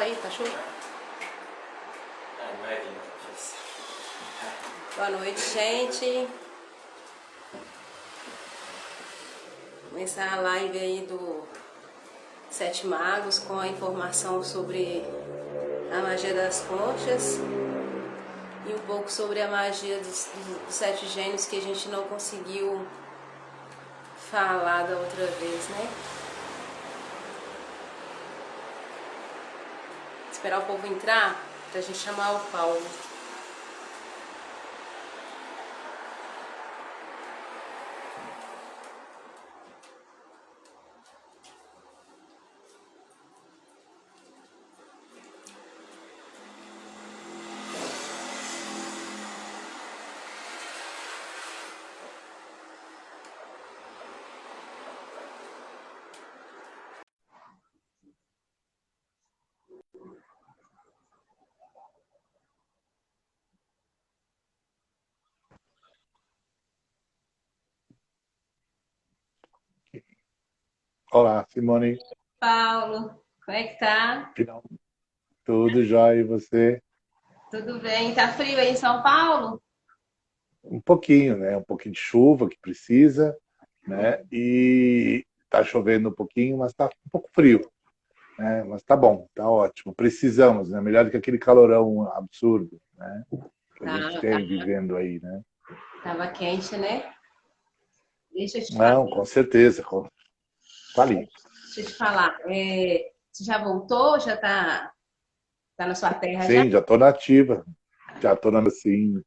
aí, tá chovendo. Boa noite, gente. Começar a live aí do Sete Magos com a informação sobre a magia das conchas e um pouco sobre a magia dos sete gênios que a gente não conseguiu falar da outra vez, né? Esperar o povo entrar pra gente chamar o Paulo. Olá, Simone. Paulo, como é que tá? Final. Tudo jóia e você? Tudo bem? Tá frio aí em São Paulo? Um pouquinho, né? Um pouquinho de chuva que precisa, né? E tá chovendo um pouquinho, mas tá um pouco frio, né? Mas tá bom, tá ótimo. Precisamos, né? Melhor do que aquele calorão absurdo, né? Que a gente Tá, tem vivendo aí, né? tava quente, né? Deixa eu te falar. Não, com certeza. Fale. Deixa eu te falar. Você já voltou? Já tá na sua terra já? Sim, já tô na ativa. Já tô na, assim,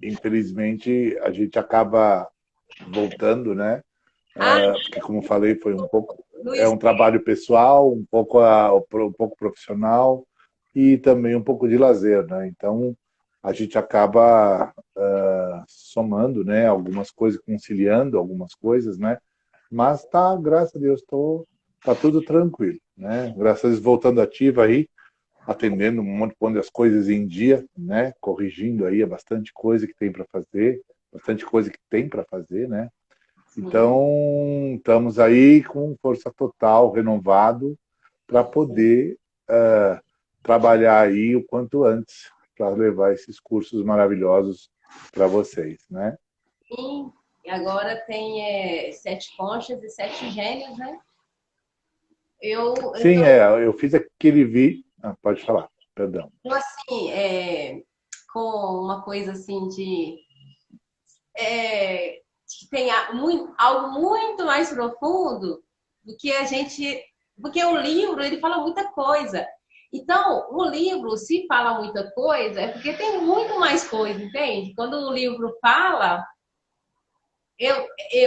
infelizmente a gente acaba voltando, né? Ah, Porque como eu falei, foi um pouco é Luiz, um trabalho pessoal, um pouco profissional e também um pouco de lazer, né? Então a gente acaba somando, né? Algumas coisas, conciliando algumas coisas, né? Mas tá, graças a Deus, tá tudo tranquilo, né? Graças a Deus, voltando ativa aí, atendendo um monte, pondo as coisas em dia, né? Corrigindo aí bastante coisa que tem para fazer, bastante coisa que tem para fazer, né? sim. Então, estamos aí com força total, renovado, para poder trabalhar aí o quanto antes para levar esses cursos maravilhosos para vocês, né? Sim. E agora tem sete conchas e sete gênios, né? Eu Sim, eu fiz aquele vídeo. Ah, pode falar, perdão. tô assim, com uma coisa assim que tem algo muito mais profundo do que a gente. Porque o livro, ele fala muita coisa. Então, o livro, se fala muita coisa, é porque tem muito mais coisa, entende? Quando o livro fala,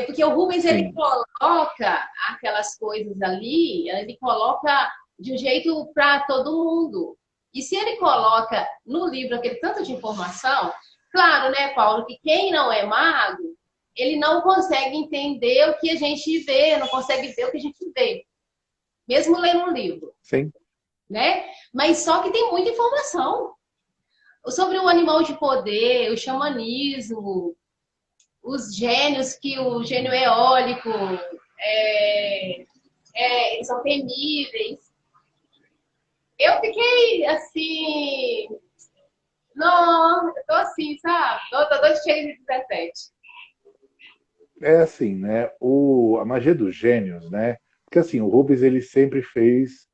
porque o Rubens, ele Sim, coloca aquelas coisas ali, ele coloca de um jeito para todo mundo. E se ele coloca no livro aquele tanto de informação, claro, né, Paulo, que quem não é mago, ele não consegue entender o que a gente vê, não consegue ver o que a gente vê, mesmo lendo um livro, sim, né? Mas só que tem muita informação sobre o animal de poder, o xamanismo, os gênios, que o gênio eólico, é, eles são temíveis. Eu fiquei assim, não, eu tô assim, sabe? Tô dois cheios de 17. é assim, né? A magia dos gênios, né? Porque assim, o Rubens ele sempre fez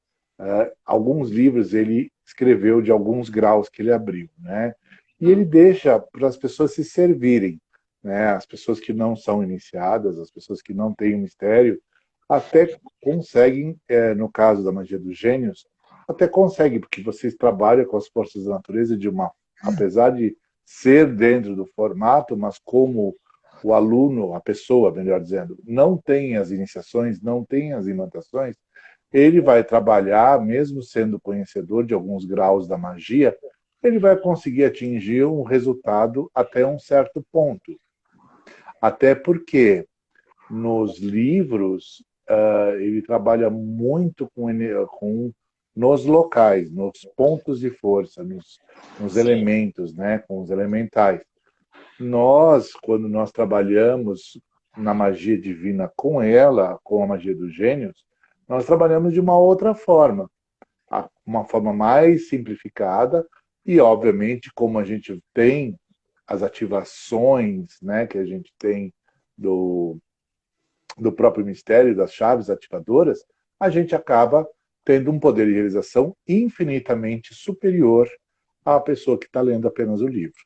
alguns livros, ele escreveu de alguns graus que ele abriu, né? E ele deixa para as pessoas se servirem, né? As pessoas que não são iniciadas, as pessoas que não têm o mistério, até conseguem, no caso da magia dos gênios, até conseguem, porque vocês trabalham com as forças da natureza de uma, apesar de ser dentro do formato, mas como o aluno, a pessoa, melhor dizendo, não tem as iniciações, não tem as imantações, ele vai trabalhar, mesmo sendo conhecedor de alguns graus da magia, ele vai conseguir atingir um resultado até um certo ponto. Até porque nos livros ele trabalha muito com nos locais, nos pontos de força, nos Sim, elementos, né, com os elementais. Nós, quando nós trabalhamos na magia divina com ela, com a magia dos gênios, nós trabalhamos de uma outra forma. uma forma mais simplificada e, obviamente, como a gente tem as ativações, né, que a gente tem do, do próprio mistério, das chaves ativadoras, a gente acaba tendo um poder de realização infinitamente superior à pessoa que está lendo apenas o livro.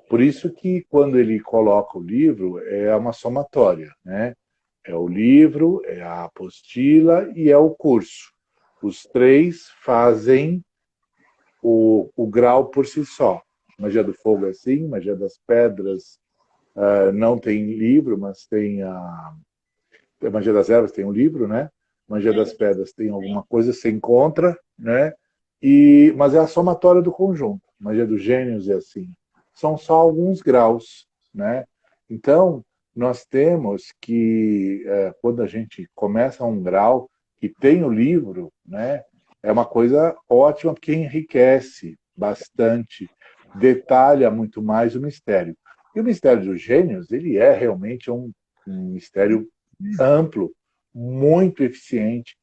Por isso que quando ele coloca o livro, é uma somatória, né? É o livro, é a apostila e é o curso. Os três fazem o grau por si só. Magia do fogo é assim, magia das pedras não tem livro, mas tem a magia das ervas tem um livro, né? Magia das pedras tem alguma coisa, você encontra, né? Mas é a somatória do conjunto. Magia dos gênios é assim. São só alguns graus, né? Então, nós temos que, quando a gente começa um grau que tem o livro, né? É uma coisa ótima porque enriquece bastante, detalha muito mais o mistério. E o mistério dos gênios, ele é realmente um mistério amplo, muito eficiente,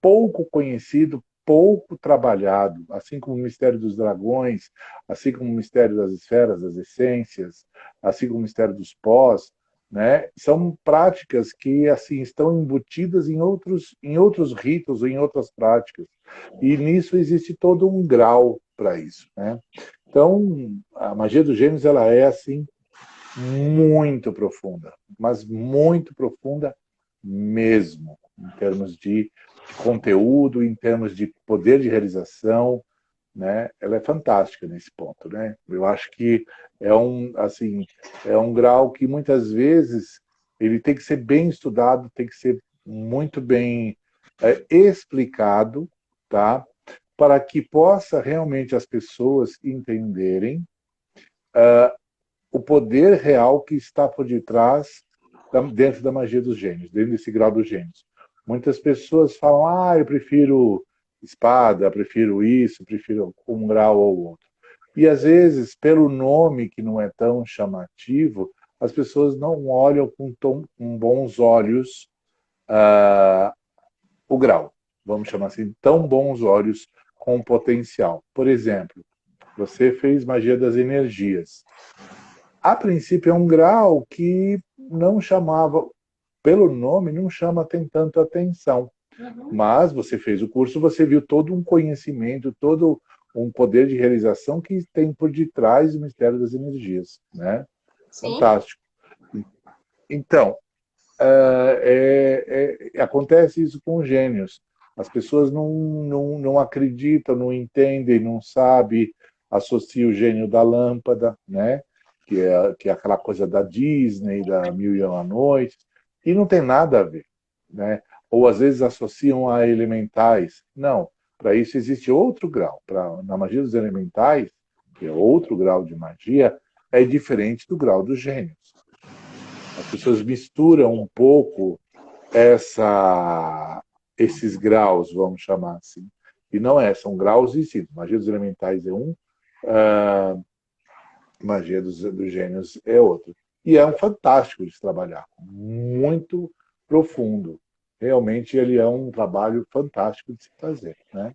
pouco conhecido, pouco trabalhado, assim como o mistério dos dragões, assim como o mistério das esferas, das essências, assim como o mistério dos pós, né? São práticas que assim estão embutidas em outros ritos, em outras práticas. E nisso existe todo um grau para isso, né? Então, a magia dos gênios ela é assim muito profunda, mas muito profunda mesmo, em termos de conteúdo, em termos de poder de realização, né? Ela é fantástica nesse ponto, né? Eu acho que assim, é um grau que muitas vezes ele tem que ser bem estudado, tem que ser muito bem explicado, tá? Para que possa realmente as pessoas entenderem o poder real que está por detrás dentro da magia dos gênios, dentro desse grau dos gênios. Muitas pessoas falam, eu prefiro espada, prefiro isso, prefiro um grau ou outro. E às vezes, pelo nome que não é tão chamativo, as pessoas não olham com bons olhos o grau, vamos chamar assim, tão bons olhos com potencial. Por exemplo, você fez magia das energias. A princípio é um grau que não chamava, pelo nome, não chama tem tanto atenção. Mas você fez o curso, você viu todo um conhecimento, todo um poder de realização que tem por detrás o mistério das energias, né? Sim. Fantástico. Então, acontece isso com gênios. As pessoas não acreditam, não entendem, não sabem, associam o gênio da lâmpada, né? Que é aquela coisa da Disney, da Mil e Uma Noites, e não tem nada a ver, né? Ou às vezes associam a elementais. Não, para isso existe outro grau. Na magia dos elementais, que é outro grau de magia, é diferente do grau dos gênios. As pessoas misturam um pouco esses graus, vamos chamar assim. E não são graus distintos. Magia dos elementais é um, magia dos gênios é outro. E é um fantástico de trabalhar, muito profundo. Realmente ele é um trabalho fantástico de se fazer, né?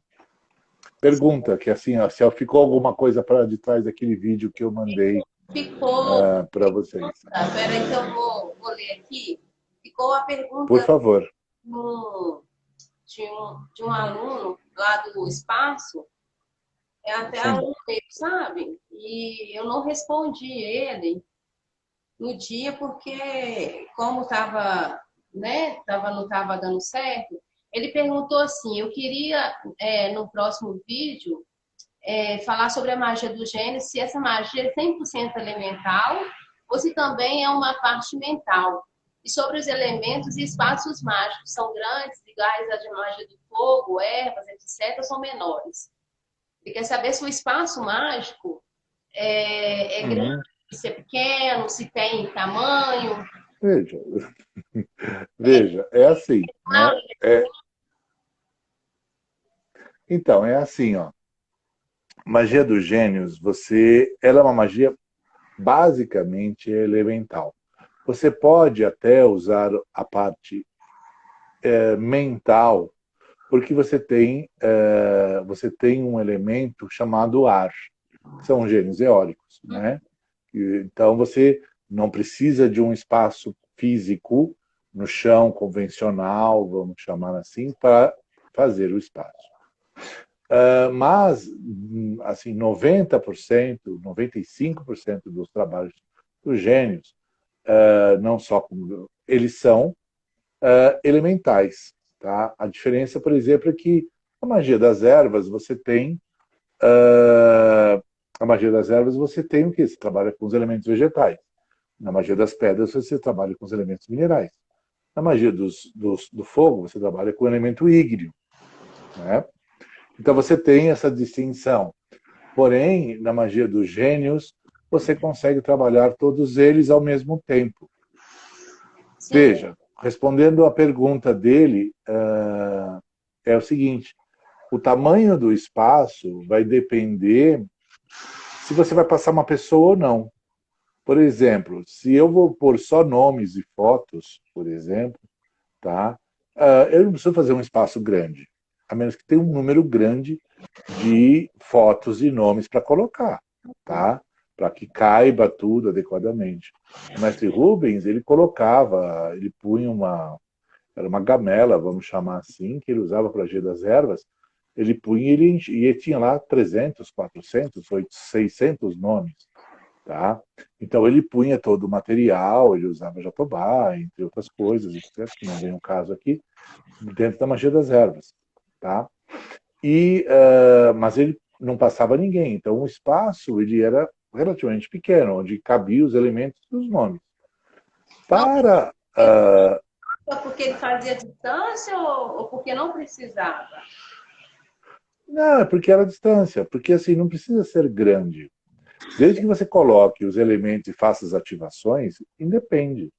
Pergunta que assim, ó, se ficou alguma coisa para de trás daquele vídeo que eu mandei Ficou. para vocês. Peraí que eu vou ler aqui. Ficou a Por pergunta favor. de um aluno lá do espaço, é até Sim. aluno meu, sabe? E eu não respondi ele no dia porque, como estava, né, não estava dando certo, ele perguntou assim, eu queria, no próximo vídeo, falar sobre a magia do gênio, se essa magia é 100% elemental ou se também é uma parte mental. E sobre os elementos e espaços mágicos, são grandes, iguais à de magia do fogo, ervas, etc., ou são menores? Ele quer saber se o espaço mágico é grande, se é pequeno, se tem tamanho. Veja, veja, é assim, né? Então, é assim, ó. Magia dos gênios, ela é uma magia basicamente elemental. Você pode até usar a parte mental, porque você tem um elemento chamado ar, que são gênios eólicos, né? Então você não precisa de um espaço físico no chão convencional, vamos chamar assim, para fazer o espaço. Mas, assim, 90%, 95% dos trabalhos dos gênios, não só como eles são elementais, tá? A diferença, por exemplo, é que a magia das ervas você tem a magia das ervas você tem o que? Você trabalha com os elementos vegetais. Na magia das pedras você trabalha com os elementos minerais. Na magia do fogo você trabalha com o elemento ígneo, né? Então você tem essa distinção. Porém, na magia dos gênios, você consegue trabalhar todos eles ao mesmo tempo. Sim. Veja, respondendo à pergunta dele, é o seguinte: o tamanho do espaço vai depender se você vai passar uma pessoa ou não. Por exemplo, se eu vou pôr só nomes e fotos, por exemplo, tá? Eu não preciso fazer um espaço grande, a menos que tenha um número grande de fotos e nomes para colocar, tá? Para que caiba tudo adequadamente. O mestre Rubens, ele colocava, ele punha era uma gamela, vamos chamar assim, que ele usava para agir das ervas, ele punha e ele tinha lá 300, 400, 800, 600 nomes, tá? Então ele punha todo o material, ele usava jatobá, entre outras coisas, etc., que não vem o caso aqui, dentro da magia das ervas, tá? Mas ele não passava ninguém, então o espaço ele era relativamente pequeno, onde cabiam os elementos dos nomes. Não, Para porque ele fazia distância ou porque não precisava? Não, é porque era a distância, porque assim não precisa ser grande. Desde que você coloque os elementos e faça as ativações, independe,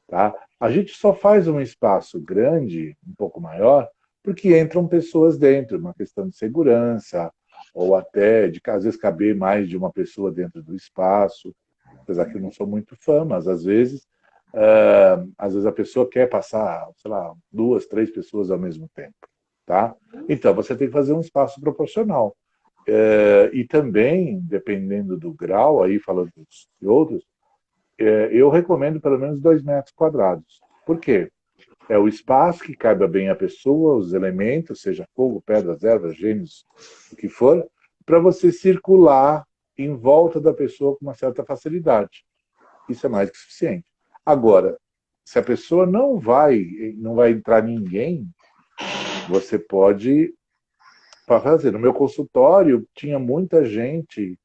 tá? A gente só faz um espaço grande, um pouco maior, porque entram pessoas dentro, uma questão de segurança, ou até de às vezes caber mais de uma pessoa dentro do espaço. Apesar que eu não sou muito fã, mas às vezes a pessoa quer passar, sei lá, duas, três pessoas ao mesmo tempo, tá? Então você tem que fazer um espaço proporcional. E também, dependendo do grau, aí falando de outros, eu recomendo pelo menos 2 metros quadrados. Por quê? É o espaço que caiba bem a pessoa, os elementos, seja fogo, pedras, ervas, gênios, o que for, para você circular em volta da pessoa com uma certa facilidade. Isso é mais que suficiente. Agora, se a pessoa não vai entrar ninguém, você pode fazer. No meu consultório tinha muita gente,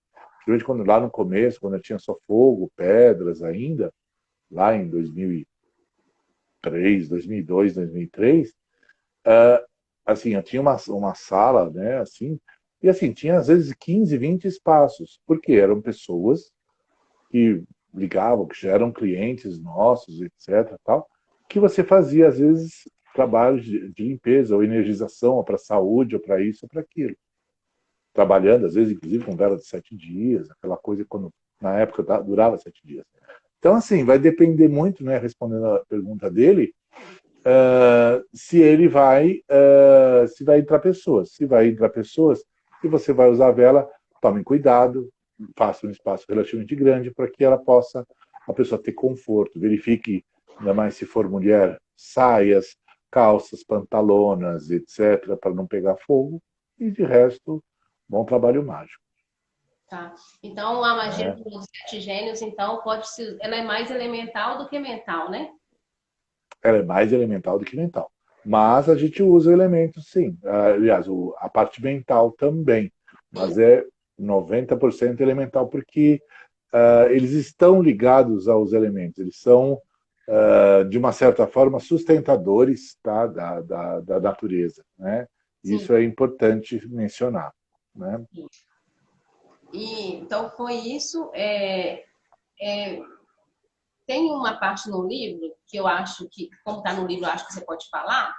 principalmente quando lá no começo, quando eu tinha só fogo, pedras ainda, lá em 2003, 2002, 2003, assim, eu tinha uma sala, né, assim, e assim, tinha às vezes 15, 20 espaços, porque eram pessoas que ligavam, que já eram clientes nossos, etc, tal, que você fazia às vezes trabalhos de limpeza ou energização, ou para saúde, ou para isso, ou para aquilo. Trabalhando, às vezes, inclusive, com vela de 7 dias, aquela coisa quando na época durava 7 dias. Então, assim, vai depender muito, né, respondendo a pergunta dele, se ele se vai entrar pessoas. Se vai entrar pessoas, se você vai usar a vela, tome cuidado, faça um espaço relativamente grande para que a pessoa ter conforto. Verifique, ainda mais se for mulher, saias, calças, pantalonas, etc., para não pegar fogo. E de resto, bom trabalho mágico. Tá. Então, a magia Né? dos sete gênios, então, ela é mais elemental do que mental, né? Ela é mais elemental do que mental. Mas a gente usa o elemento, sim. Aliás, a parte mental também. Mas é 90% elemental, porque eles estão ligados aos elementos. Eles são, de uma certa forma, sustentadores, tá, da natureza. Né? Sim. Isso é importante mencionar. Né? Então, foi isso. Tem uma parte no livro que eu acho que, como está no livro, eu acho que você pode falar,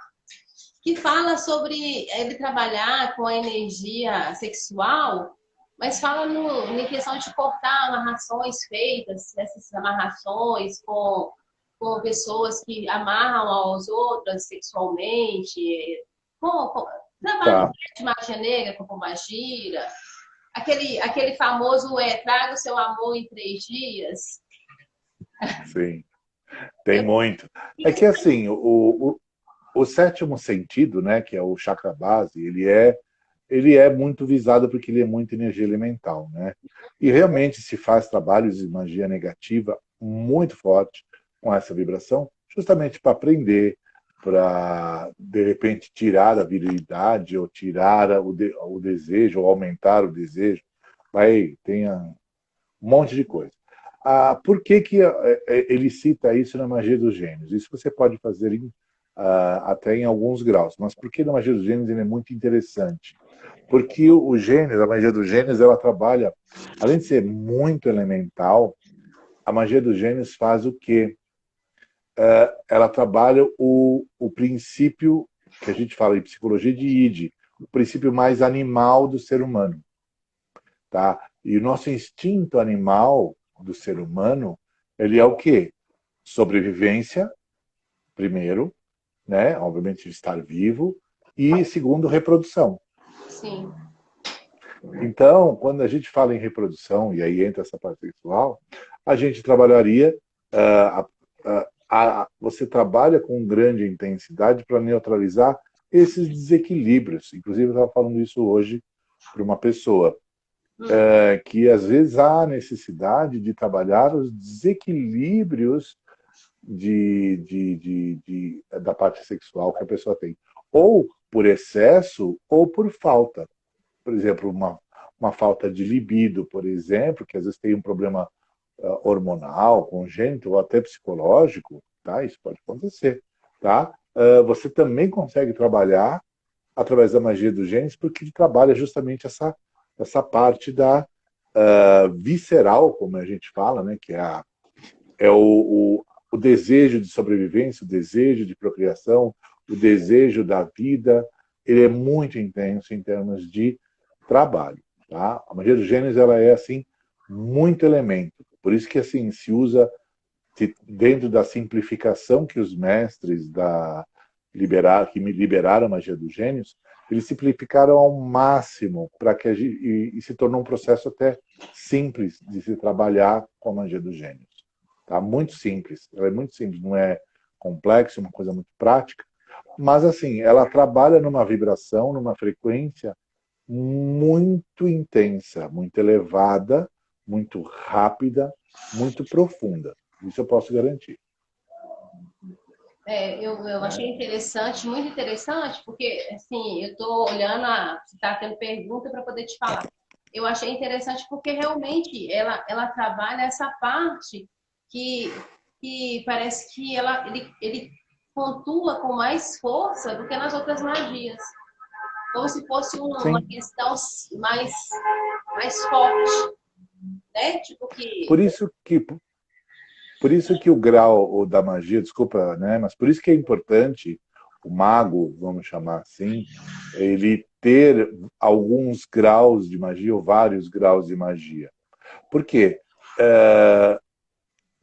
que fala sobre ele trabalhar com a energia sexual, mas fala em questão de cortar amarrações feitas, essas amarrações com pessoas que amarram aos outras sexualmente. Como, Trabalho Tá, de magia negra, com pombagira. Aquele famoso traga o seu amor em 3 dias. sim. Tem Eu, muito. É que assim, o sétimo sentido, né, que é o chakra base, ele é muito visado porque ele é muito energia elemental, né? E realmente se faz trabalhos de magia negativa muito forte com essa vibração, justamente para aprender, para de repente tirar a virilidade ou tirar o desejo ou aumentar o desejo. Vai, tenha um monte de coisa. Por que, que ele cita isso na magia dos gênios? Isso você pode fazer até em alguns graus. Mas por que na magia dos gênios ele é muito interessante? Porque o gênios, a magia dos gênios, ela trabalha, além de ser muito elemental, a magia dos gênios faz o quê? Ela trabalha o princípio que a gente fala em psicologia de id, o princípio mais animal do ser humano. Tá? E o nosso instinto animal do ser humano, ele é o quê? Sobrevivência, primeiro, né? Obviamente estar vivo, e segundo, reprodução. sim. Então, quando a gente fala em reprodução, e aí entra essa parte sexual, a gente trabalharia, você trabalha com grande intensidade para neutralizar esses desequilíbrios. Inclusive, eu estava falando isso hoje para uma pessoa. Que às vezes há necessidade de trabalhar os desequilíbrios da parte sexual que a pessoa tem, ou por excesso ou por falta. Por exemplo, uma falta de libido, por exemplo, que às vezes tem um problema hormonal, congênito ou até psicológico, tá? Isso pode acontecer, tá? Você também consegue trabalhar através da magia dos genes, porque ele trabalha justamente essa parte da visceral, como a gente fala, né? Que é o desejo de sobrevivência, o desejo de procriação, o desejo da vida. Ele é muito intenso em termos de trabalho, tá? A magia dos genes, ela é assim muito elemento. Por isso que assim se usa dentro da simplificação que os mestres que me liberaram a magia dos gênios, eles simplificaram ao máximo para que e se tornou um processo até simples de se trabalhar com a magia dos gênios. Tá? Muito simples, ela é muito simples, não é complexo, é uma coisa muito prática, mas assim, ela trabalha numa vibração, numa frequência muito intensa, muito elevada, muito rápida, muito profunda. Isso eu posso garantir. Eu achei Né? interessante, muito interessante, porque, assim, eu estou olhando, se está tendo pergunta para poder te falar. Eu achei interessante porque realmente ela trabalha essa parte que, que parece que ele pontua com mais força do que nas outras magias. Como se fosse uma Sim. questão mais forte, né? Tipo que Por isso que Por isso que o grau da magia, desculpa, né? Mas por isso que é importante o mago, vamos chamar assim, ele ter alguns graus de magia ou vários graus de magia. Por quê?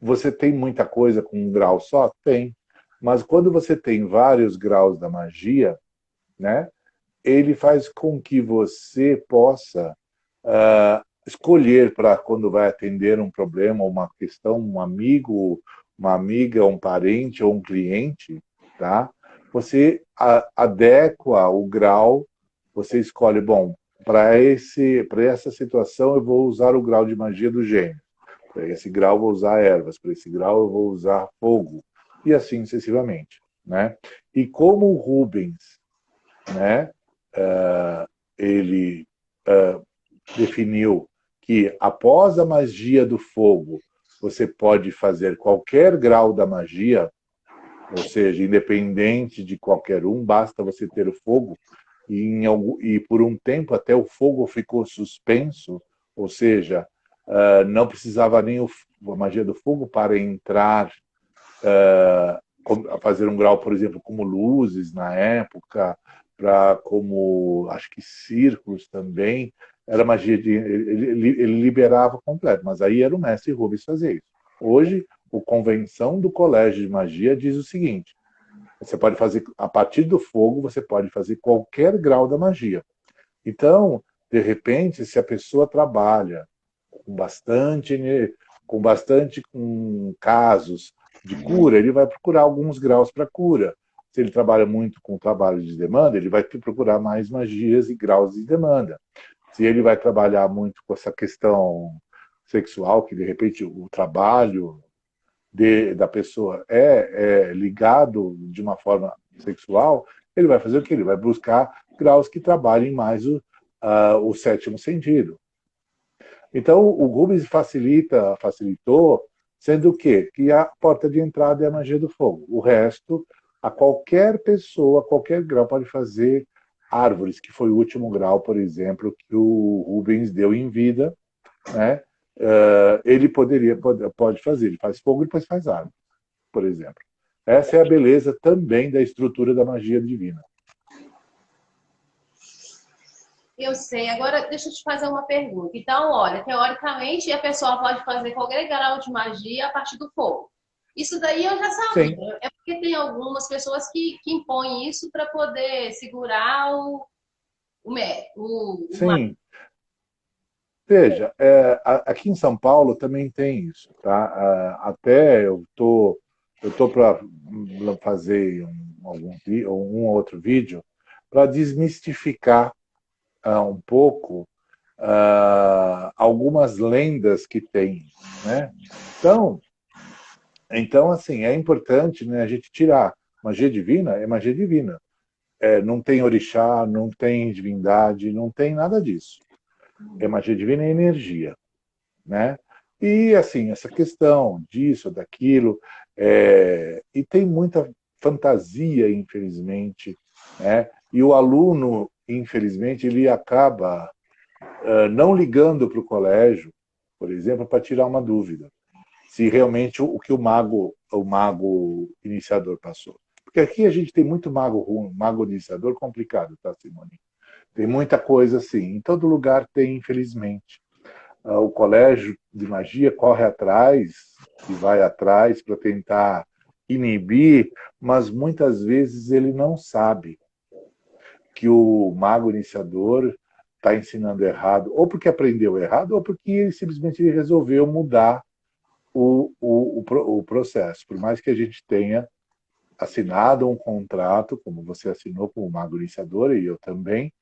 Você tem muita coisa com um grau só? Tem. Mas quando você tem vários graus da magia, né? Ele faz com que você possa escolher para quando vai atender um problema, uma questão, um amigo, uma amiga, um parente ou um cliente, tá? Você adequa o grau, você escolhe, bom, para essa situação eu vou usar o grau de magia do gênio. Para esse grau eu vou usar ervas, para esse grau eu vou usar fogo e assim sucessivamente, né? E como o Rubens, né, ele definiu que após a magia do fogo você pode fazer qualquer grau da magia, ou seja, independente de qualquer um, basta você ter o fogo, e por um tempo até o fogo ficou suspenso, ou seja, não precisava nem a magia do fogo para entrar, fazer um grau, por exemplo, como luzes na época, para como acho que círculos também, era magia de ele liberava completo, mas aí era o mestre Rubens fazer isso. Hoje, a convenção do Colégio de Magia diz o seguinte: Você pode fazer, a partir do fogo, você pode fazer qualquer grau da magia. Então, de repente, se a pessoa trabalha com bastante, com casos de cura, ele vai procurar alguns graus para cura. Se ele trabalha muito com trabalho de demanda, ele vai procurar mais magias e graus de demanda. Se ele vai trabalhar muito com essa questão sexual, que de repente o trabalho da pessoa é ligado de uma forma sexual, ele vai fazer o quê? Ele vai buscar graus que trabalhem mais o sétimo sentido. Então, o Rubens facilitou, sendo o quê? Que a porta de entrada é a magia do fogo. O resto, a qualquer pessoa, a qualquer grau, pode fazer árvores, que foi o último grau, por exemplo, que o Rubens deu em vida, né? Ele pode fazer. Ele faz fogo e depois faz árvore, por exemplo. Essa é a beleza também da estrutura da magia divina. Eu sei. Agora, deixa eu te fazer uma pergunta. Então, olha, teoricamente, a pessoa pode fazer qualquer grau de magia a partir do fogo. Isso daí eu já sabia. Sim. É porque tem algumas pessoas que impõem isso para poder segurar o Sim. Veja, aqui em São Paulo também tem isso, tá? Até eu tô para fazer um outro vídeo para desmistificar um pouco algumas lendas que tem, né? Então, assim, é importante, né, a gente tirar. Magia divina é magia divina. Não tem orixá, não tem divindade, não tem nada disso. É magia divina e energia, né? E, assim, essa questão disso, daquilo, e tem muita fantasia, infelizmente, né? E o aluno, infelizmente, ele acaba não ligando para o colégio, por exemplo, para tirar uma dúvida, se realmente o que o mago iniciador passou. Porque aqui a gente tem muito mago ruim, mago iniciador complicado, tá, Simone? Tem muita coisa assim. Em todo lugar tem, infelizmente. O colégio de magia corre atrás e vai atrás para tentar inibir, mas muitas vezes ele não sabe que o mago iniciador está ensinando errado, ou porque aprendeu errado, ou porque ele simplesmente resolveu mudar o processo. Por mais que a gente tenha assinado um contrato, como você assinou com o mago iniciador, e eu também,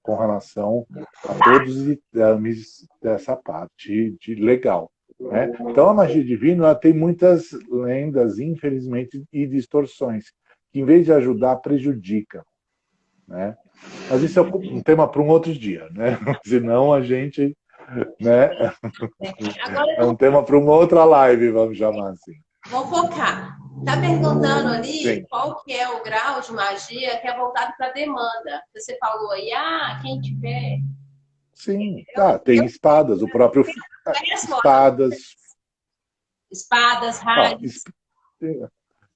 com relação a todos os exames dessa parte de legal. Né? Então, a magia divina ela tem muitas lendas, infelizmente, e distorções, que, em vez de ajudar, prejudica. Né? Mas isso é um tema para um outro dia, né? Senão a gente... Né? Agora É um tema para uma outra live, vamos chamar assim. vou focar. Tá perguntando ali Sim. qual que é o grau de magia que é voltado para demanda. Você falou aí, quem tiver. Sim, tem espadas, o próprio espadas, Espadas, ó, raios.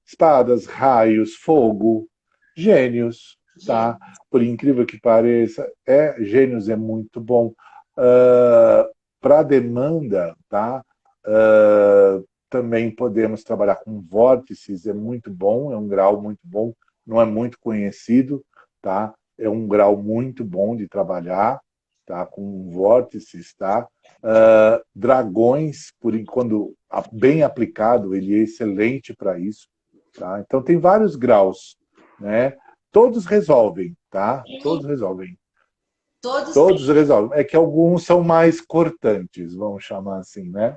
espadas, raios, fogo, gênios, tá? Por incrível que pareça, gênios é muito bom. Para demanda, tá? Também podemos trabalhar com vórtices, é muito bom, é um grau muito bom, não é muito conhecido, tá? É um grau muito bom de trabalhar, tá? Com vórtices, tá? Dragões, quando bem aplicado, ele é excelente para isso, tá? Então tem vários graus, né? Todos resolvem, tá? Todos resolvem. Todos resolvem. É que alguns são mais cortantes, vamos chamar assim, né?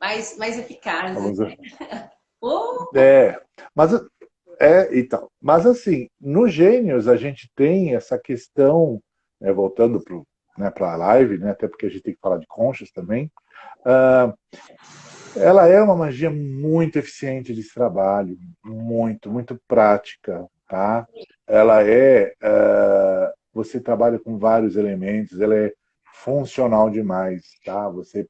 Mais eficazes. Alguns... mas então. Mas assim, no Gênios a gente tem essa questão, né, voltando para a live, né, até porque a gente tem que falar de conchas também. Ela é uma magia muito eficiente de trabalho, muito, muito prática, tá? Ela você trabalha com vários elementos, ela é funcional demais, tá? Você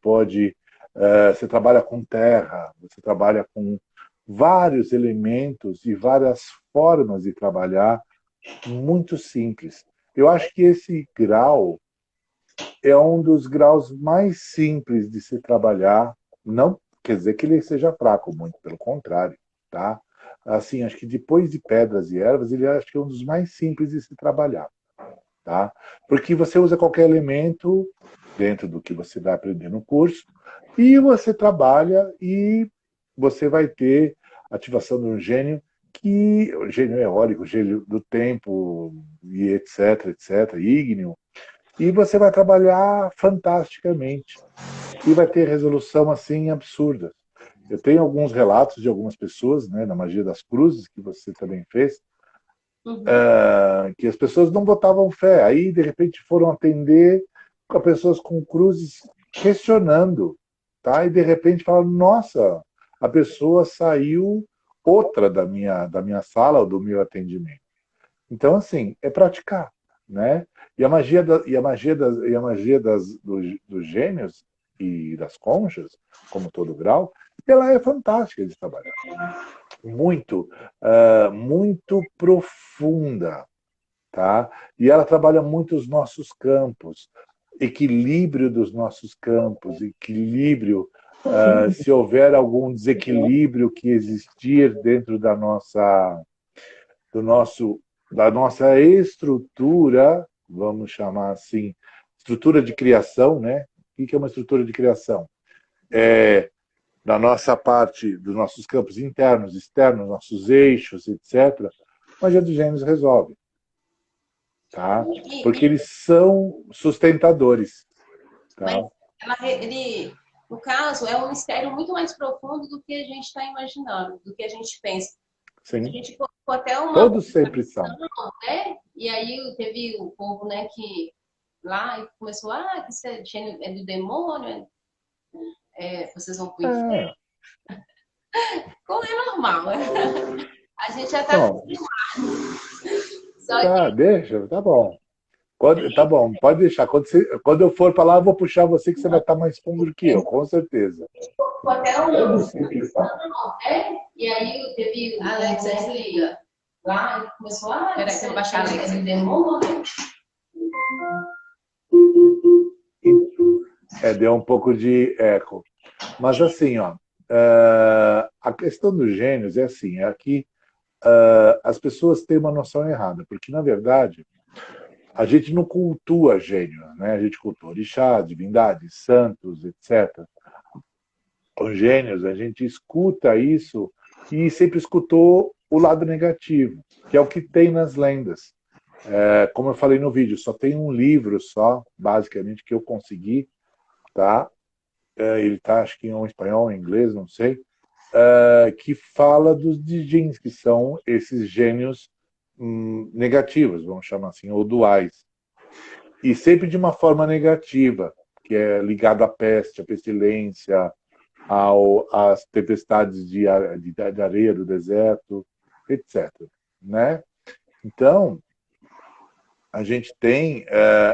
trabalha com terra, você trabalha com vários elementos e várias formas de trabalhar muito simples. Eu acho que esse grau é um dos graus mais simples de se trabalhar, não quer dizer que ele seja fraco, muito pelo contrário, tá? assim, acho que depois de pedras e ervas, ele acho que é um dos mais simples de se trabalhar, tá? Porque você usa qualquer elemento dentro do que você vai aprender no curso e você trabalha e você vai ter ativação do gênio, que o gênio eólico, o gênio do tempo e etc, etc, ígneo, e você vai trabalhar fantasticamente e vai ter resolução assim absurda. Eu tenho alguns relatos de algumas pessoas, né, na magia das cruzes que você também fez, Uhum. que as pessoas não botavam fé. Aí, de repente, foram atender com pessoas com cruzes questionando, tá? E de repente falaram: nossa, a pessoa saiu outra da minha sala ou do meu atendimento. Então, assim, é praticar, né? E a magia dos gênios e das conchas, como todo grau, ela é fantástica de trabalhar. Muito, muito profunda, tá? E ela trabalha muito os nossos campos, equilíbrio dos nossos campos, equilíbrio, se houver algum desequilíbrio que existir dentro do nosso, da nossa estrutura, vamos chamar assim, estrutura de criação, né? O que é uma estrutura de criação? É da nossa parte, dos nossos campos internos, externos, nossos eixos, etc. A magia dos gênios resolve, tá? Porque E, eles são sustentadores, mas tá? no caso, é um mistério muito mais profundo do que a gente está imaginando, do que a gente pensa. A Sim, gente colocou até uma todos sempre publicação, são. né? E aí teve o povo, né, que lá e começou, que isso é do demônio, vocês vão pro inferno. É, Como é normal, né? A gente já está não, acostumado. Só tá, que deixa, tá bom. Tá bom, pode deixar. Quando eu for para lá, eu vou puxar você que você vai estar mais fundo do que eu, com certeza. ficou até um. Todos sempre são. E aí teve o Alexa, desliga. Lá e começou, peraí, que eu vou baixar a Alexa. É do demônio. Deu um pouco de eco. Mas assim, ó, a questão dos gênios é assim, é que as pessoas têm uma noção errada, porque na verdade a gente não cultua gênios, né? A gente cultua orixá, divindades, santos, etc. Os gênios, a gente escuta isso e sempre escutou o lado negativo, que é o que tem nas lendas. Como eu falei no vídeo, só tem um livro só, basicamente, que eu consegui, tá? Ele tá, acho que em espanhol, em inglês, não sei, que fala dos djinns, que são esses gênios negativos, vamos chamar assim, ou duais. E sempre de uma forma negativa, que é ligado à peste, à pestilência, às tempestades de areia do deserto, etc. Né? Então, a gente tem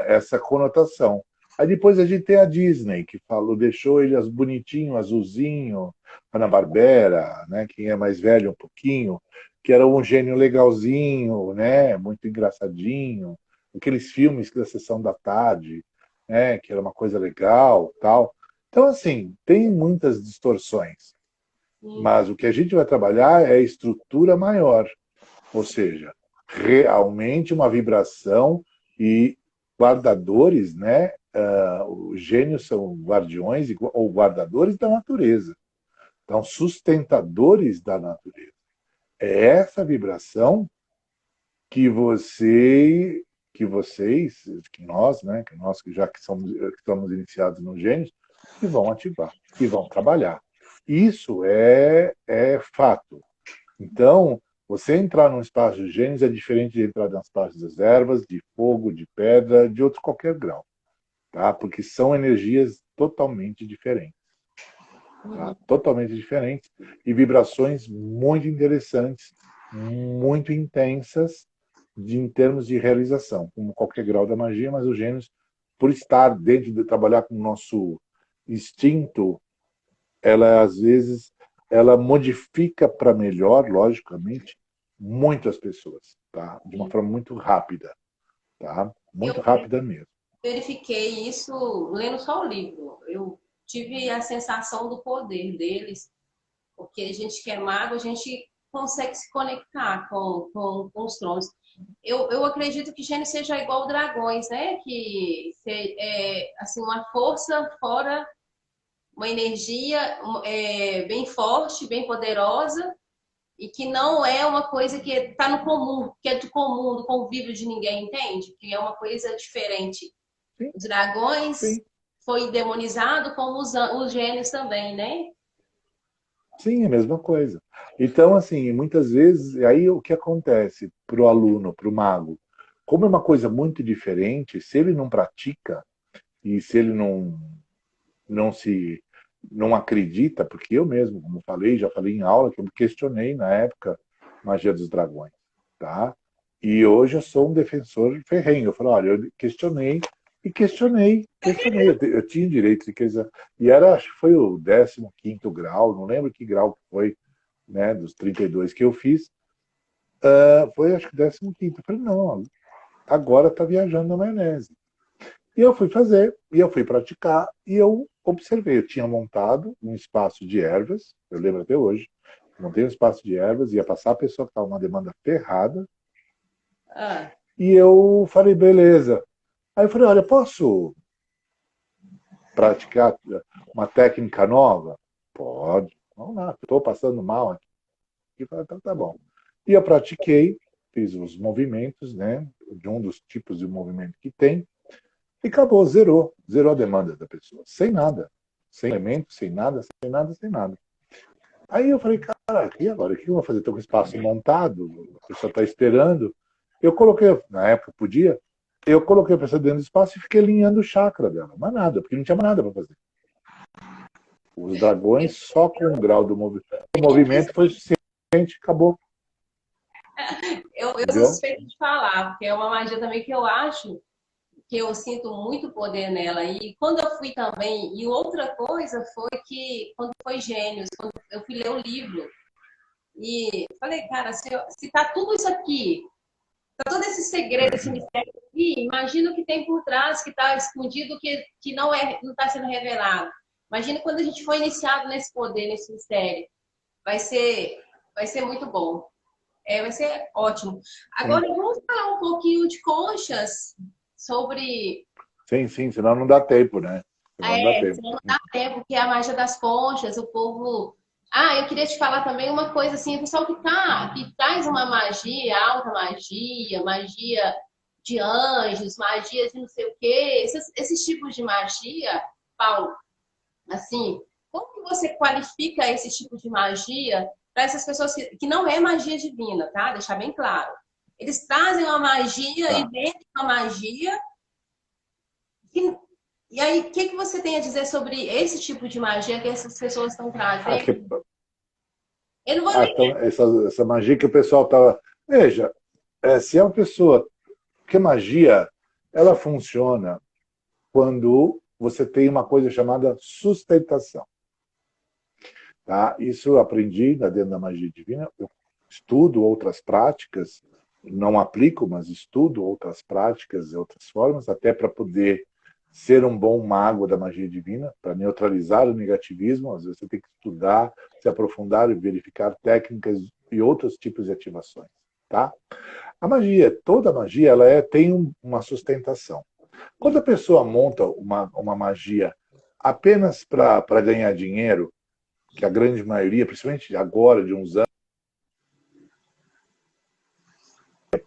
essa conotação. Aí depois a gente tem a Disney, que falou, deixou ele as bonitinho, azulzinho, Hanna-Barbera, né? Quem é mais velho um pouquinho, que era um gênio legalzinho, né? Muito engraçadinho. Aqueles filmes da Sessão da Tarde, né? Que era uma coisa legal, tal. Então, assim, tem muitas distorções. Mas o que a gente vai trabalhar é a estrutura maior, ou seja, realmente uma vibração e guardadores, né? Os gênios são guardiões ou guardadores da natureza, então sustentadores da natureza. É essa vibração que que nós, né? Que nós que estamos iniciados nos gênios, que vão ativar, que vão trabalhar. Isso é fato. Então, você entrar num espaço de gênios é diferente de entrar nas partes das ervas, de fogo, de pedra, de outro qualquer grau, tá? Porque são energias totalmente diferentes, tá? Totalmente diferentes e vibrações muito interessantes, muito intensas em termos de realização, como qualquer grau da magia, mas os gênios, por estar dentro de trabalhar com o nosso instinto, ela às vezes ela modifica para melhor, logicamente, muitas pessoas, tá? De uma forma muito rápida, tá? eu Muito rápida mesmo. verifiquei isso lendo só o livro. Eu tive a sensação do poder deles, porque a gente que é mago, a gente consegue se conectar com os tronos. Eu acredito que gênio seja igual dragões, né? Que é assim, uma força fora, uma energia bem forte, bem poderosa, e que não é uma coisa que está no comum, que é do comum, do convívio de ninguém, entende? Que é uma coisa diferente. Sim, Os dragões sim. foi demonizado, como os gênios também, né? Sim, é a mesma coisa. Então, assim, muitas vezes, aí o que acontece para o aluno, para o mago? Como é uma coisa muito diferente, se ele não pratica e se ele não se não acredita, porque eu mesmo, como falei, já falei em aula que eu me questionei na época Magia dos Dragões, tá? E hoje eu sou um defensor ferrenho. Eu falo, olha, eu questionei e questionei. Eu tinha direito de questionar. E era, acho que foi o 15º grau, não lembro que grau que foi, né, dos 32 que eu fiz. Foi, acho que 15º. Eu falei, não, agora está viajando na maionese. E eu fui fazer, e eu fui praticar, e eu observei. Eu tinha montado um espaço de ervas, eu lembro até hoje. Montei um espaço de ervas, ia passar a pessoa que estava uma demanda ferrada, Ah, e eu falei, beleza. Aí eu falei, olha, posso praticar uma técnica nova? Pode, vamos lá, estou passando mal aqui. E falei, então tá bom. E eu pratiquei, fiz os movimentos, né, de um dos tipos de movimento que tem, e acabou, zerou a demanda da pessoa, sem nada, sem elemento, sem nada, sem nada, sem nada. Aí eu falei, cara, e agora? O que eu vou fazer? Estou com o espaço montado, a pessoa está esperando. Eu coloquei, na época podia, eu coloquei a pessoa dentro do espaço e fiquei alinhando o chakra dela, mas nada, porque não tinha mais nada para fazer. Os dragões, só com o grau do movimento foi suficiente, acabou, eu sou entendeu? suspeita de falar, porque é uma magia também que eu acho que eu sinto muito poder nela. E quando eu fui também, e outra coisa foi que, quando foi Gênios, quando eu fui ler o livro, e falei, cara, se tá tudo isso aqui, tá todo esse segredo, esse mistério aqui, imagina o que tem por trás, que tá escondido, que não tá sendo revelado. Imagina quando a gente foi iniciado nesse poder, nesse mistério. Vai ser, vai ser muito bom. Vai ser ótimo. Sim, Agora, vamos falar um pouquinho de conchas sobre sim, sim, senão não dá tempo, né? Senão não dá tempo. senão não dá tempo, que é a magia das conchas, o povo. Ah, eu queria te falar também uma coisa assim, o pessoal que traz uma magia, alta magia, magia de anjos, magia de não sei o quê, esses tipos de magia, Paulo, assim, como que você qualifica esse tipo de magia para essas pessoas que não é magia divina, tá? Deixar bem claro. Eles trazem uma magia e Tá. vendem uma magia. E, e aí, o que, que você tem a dizer sobre esse tipo de magia que essas pessoas estão Ah, trazendo? que, Eu não vou nem. então, essa magia que o pessoal estava. Veja, se é uma pessoa. Porque magia, ela funciona quando você tem uma coisa chamada sustentação. Tá? Isso eu aprendi dentro da magia divina. Eu estudo outras práticas, não aplico, mas estudo outras práticas e outras formas, até para poder ser um bom mago da magia divina, para neutralizar o negativismo. Às vezes você tem que estudar, se aprofundar e verificar técnicas e outros tipos de ativações. Tá? A magia, toda magia, tem uma sustentação. Quando a pessoa monta uma magia apenas para ganhar dinheiro, que a grande maioria, principalmente agora, de uns anos,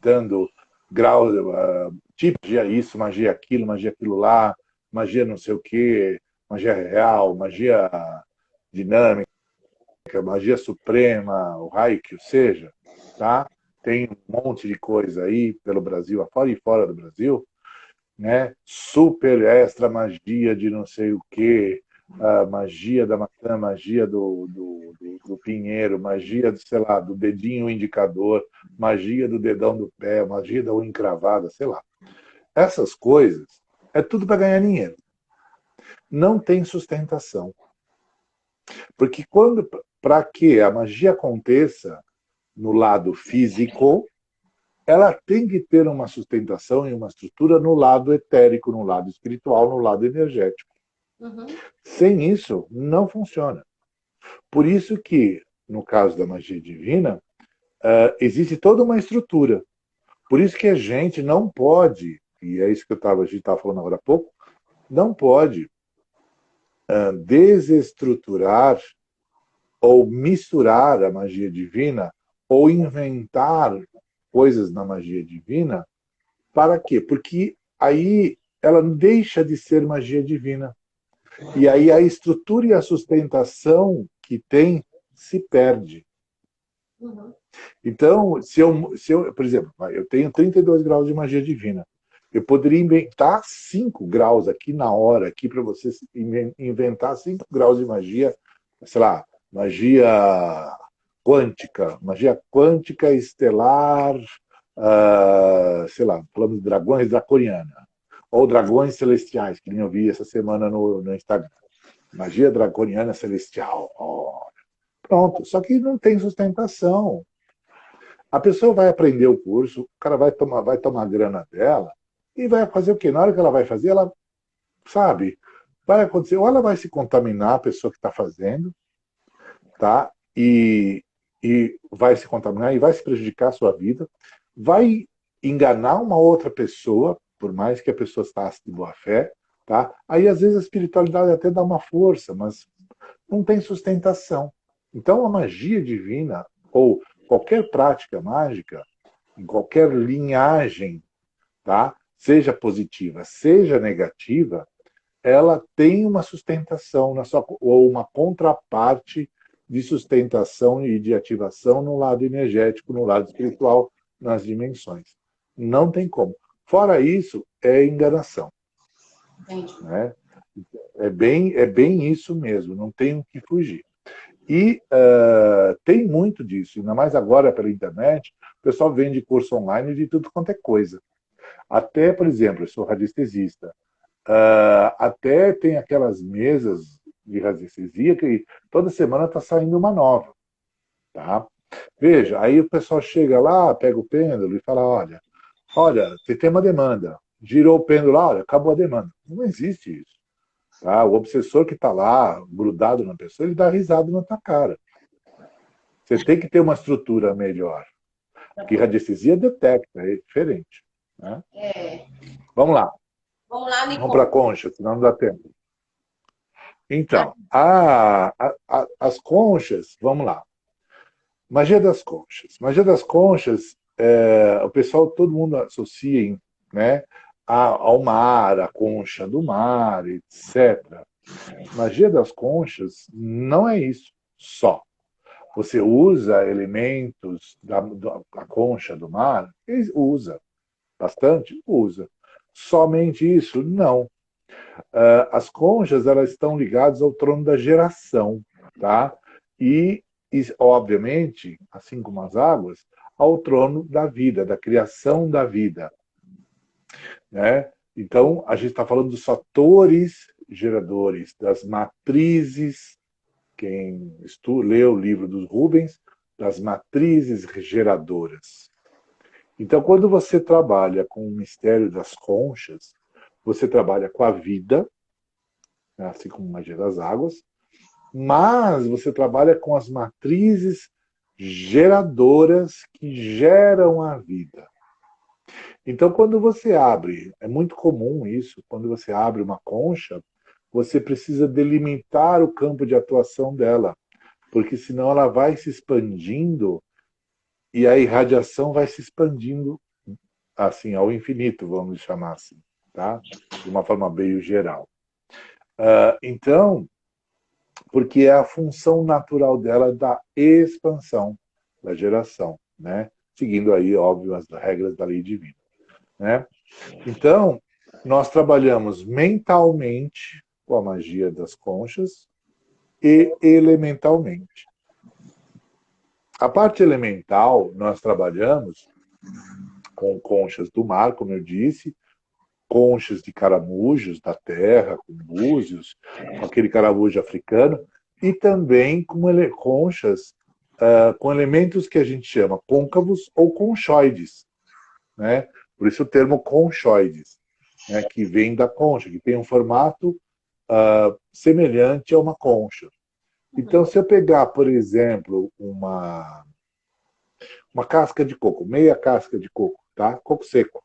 dando grau, tipo magia isso, magia aquilo lá, magia não sei o quê, magia real, magia dinâmica, magia suprema, o raio que seja, tá? Tem um monte de coisa aí pelo Brasil, afora e fora do Brasil, né? Super extra magia de não sei o quê, a magia da maçã, magia do pinheiro, magia do, sei lá, do dedinho indicador, magia do dedão do pé, magia da unha encravada, sei lá. Essas coisas é tudo para ganhar dinheiro. Não tem sustentação. Porque para que a magia aconteça no lado físico, ela tem que ter uma sustentação e uma estrutura no lado etérico, no lado espiritual, no lado energético. Uhum. Sem isso, não funciona. Por isso que, no caso da magia divina, existe toda uma estrutura. Por isso que a gente não pode, e é isso que a gente estava falando agora há pouco, não pode desestruturar ou misturar a magia divina ou inventar coisas na magia divina. Para quê? Porque aí ela deixa de ser magia divina. E aí a estrutura e a sustentação que tem se perde. Uhum. Então, por exemplo, eu tenho 32 graus de magia divina. Eu poderia inventar 5 graus aqui na hora, aqui para você inventar 5 graus de magia, sei lá, magia quântica estelar, sei lá, falando de dragões draconiana, ou dragões celestiais, que nem eu vi essa semana no Instagram. Magia draconiana celestial. Oh, pronto, só que não tem sustentação. A pessoa vai aprender o curso, o cara vai tomar a grana dela e vai fazer o quê? Na hora que ela vai fazer, ela sabe, vai acontecer, ou ela vai se contaminar, a pessoa que está fazendo, tá? E vai se contaminar e vai se prejudicar a sua vida, vai enganar uma outra pessoa, por mais que a pessoa está de boa fé, tá? Aí às vezes a espiritualidade até dá uma força, mas não tem sustentação. Então a magia divina, ou qualquer prática mágica, em qualquer linhagem, tá? Seja positiva, seja negativa, ela tem uma sustentação ou uma contraparte de sustentação e de ativação no lado energético, no lado espiritual, nas dimensões. Não tem como. Fora isso, é enganação. Entendi. Né? É bem isso mesmo, não tem o que fugir. E tem muito disso, ainda mais agora pela internet, o pessoal vende curso online de tudo quanto é coisa. Até, por exemplo, eu sou radiestesista, até tem aquelas mesas de radiestesia que toda semana está saindo uma nova. Tá? Veja, aí o pessoal chega lá, pega o pêndulo e fala, olha, você tem uma demanda. Girou o pêndulo lá, olha, acabou a demanda. Não existe isso. Tá? O obsessor que está lá, grudado na pessoa, ele dá risada na tua cara. Você tem que ter uma estrutura melhor. Porque radiestesia detecta, é diferente. Né? É. Vamos lá. Vamos lá, Vamos para a Nicole. concha, senão não dá tempo. Ah, Então, as conchas, vamos lá. Magia das conchas. Magia das conchas, o pessoal, todo mundo associa, né, ao mar, a concha do mar, etc. Magia das conchas não é isso só. Você usa elementos da concha do mar? Usa. Bastante? Usa. Somente isso? Não. As conchas, elas estão ligadas ao trono da geração, tá? E, obviamente, assim como as águas, ao trono da vida, da criação da vida, né? Então, a gente está falando dos fatores geradores, das matrizes, quem lê o livro dos Rubens, das matrizes geradoras. Então, quando você trabalha com o mistério das conchas, você trabalha com a vida, assim como magia das águas, mas você trabalha com as matrizes geradoras que geram a vida. Então, quando você abre, é muito comum isso, quando você abre uma concha, você precisa delimitar o campo de atuação dela, porque senão ela vai se expandindo e a irradiação vai se expandindo assim ao infinito, vamos chamar assim, tá? De uma forma meio geral. Então, porque é a função natural dela da expansão, da geração, né? Seguindo aí, óbvio, as regras da lei divina, né? Então, nós trabalhamos mentalmente com a magia das conchas e elementalmente. A parte elemental, nós trabalhamos com conchas do mar, como eu disse, conchas de caramujos da terra, com búzios, com aquele caramujo africano, e também com conchas com elementos que a gente chama côncavos ou conchoides, né? Por isso o termo conchoides, né? Que vem da concha, que tem um formato semelhante a uma concha. Então, se eu pegar, por exemplo, uma casca de coco, meia casca de coco, tá? Coco seco,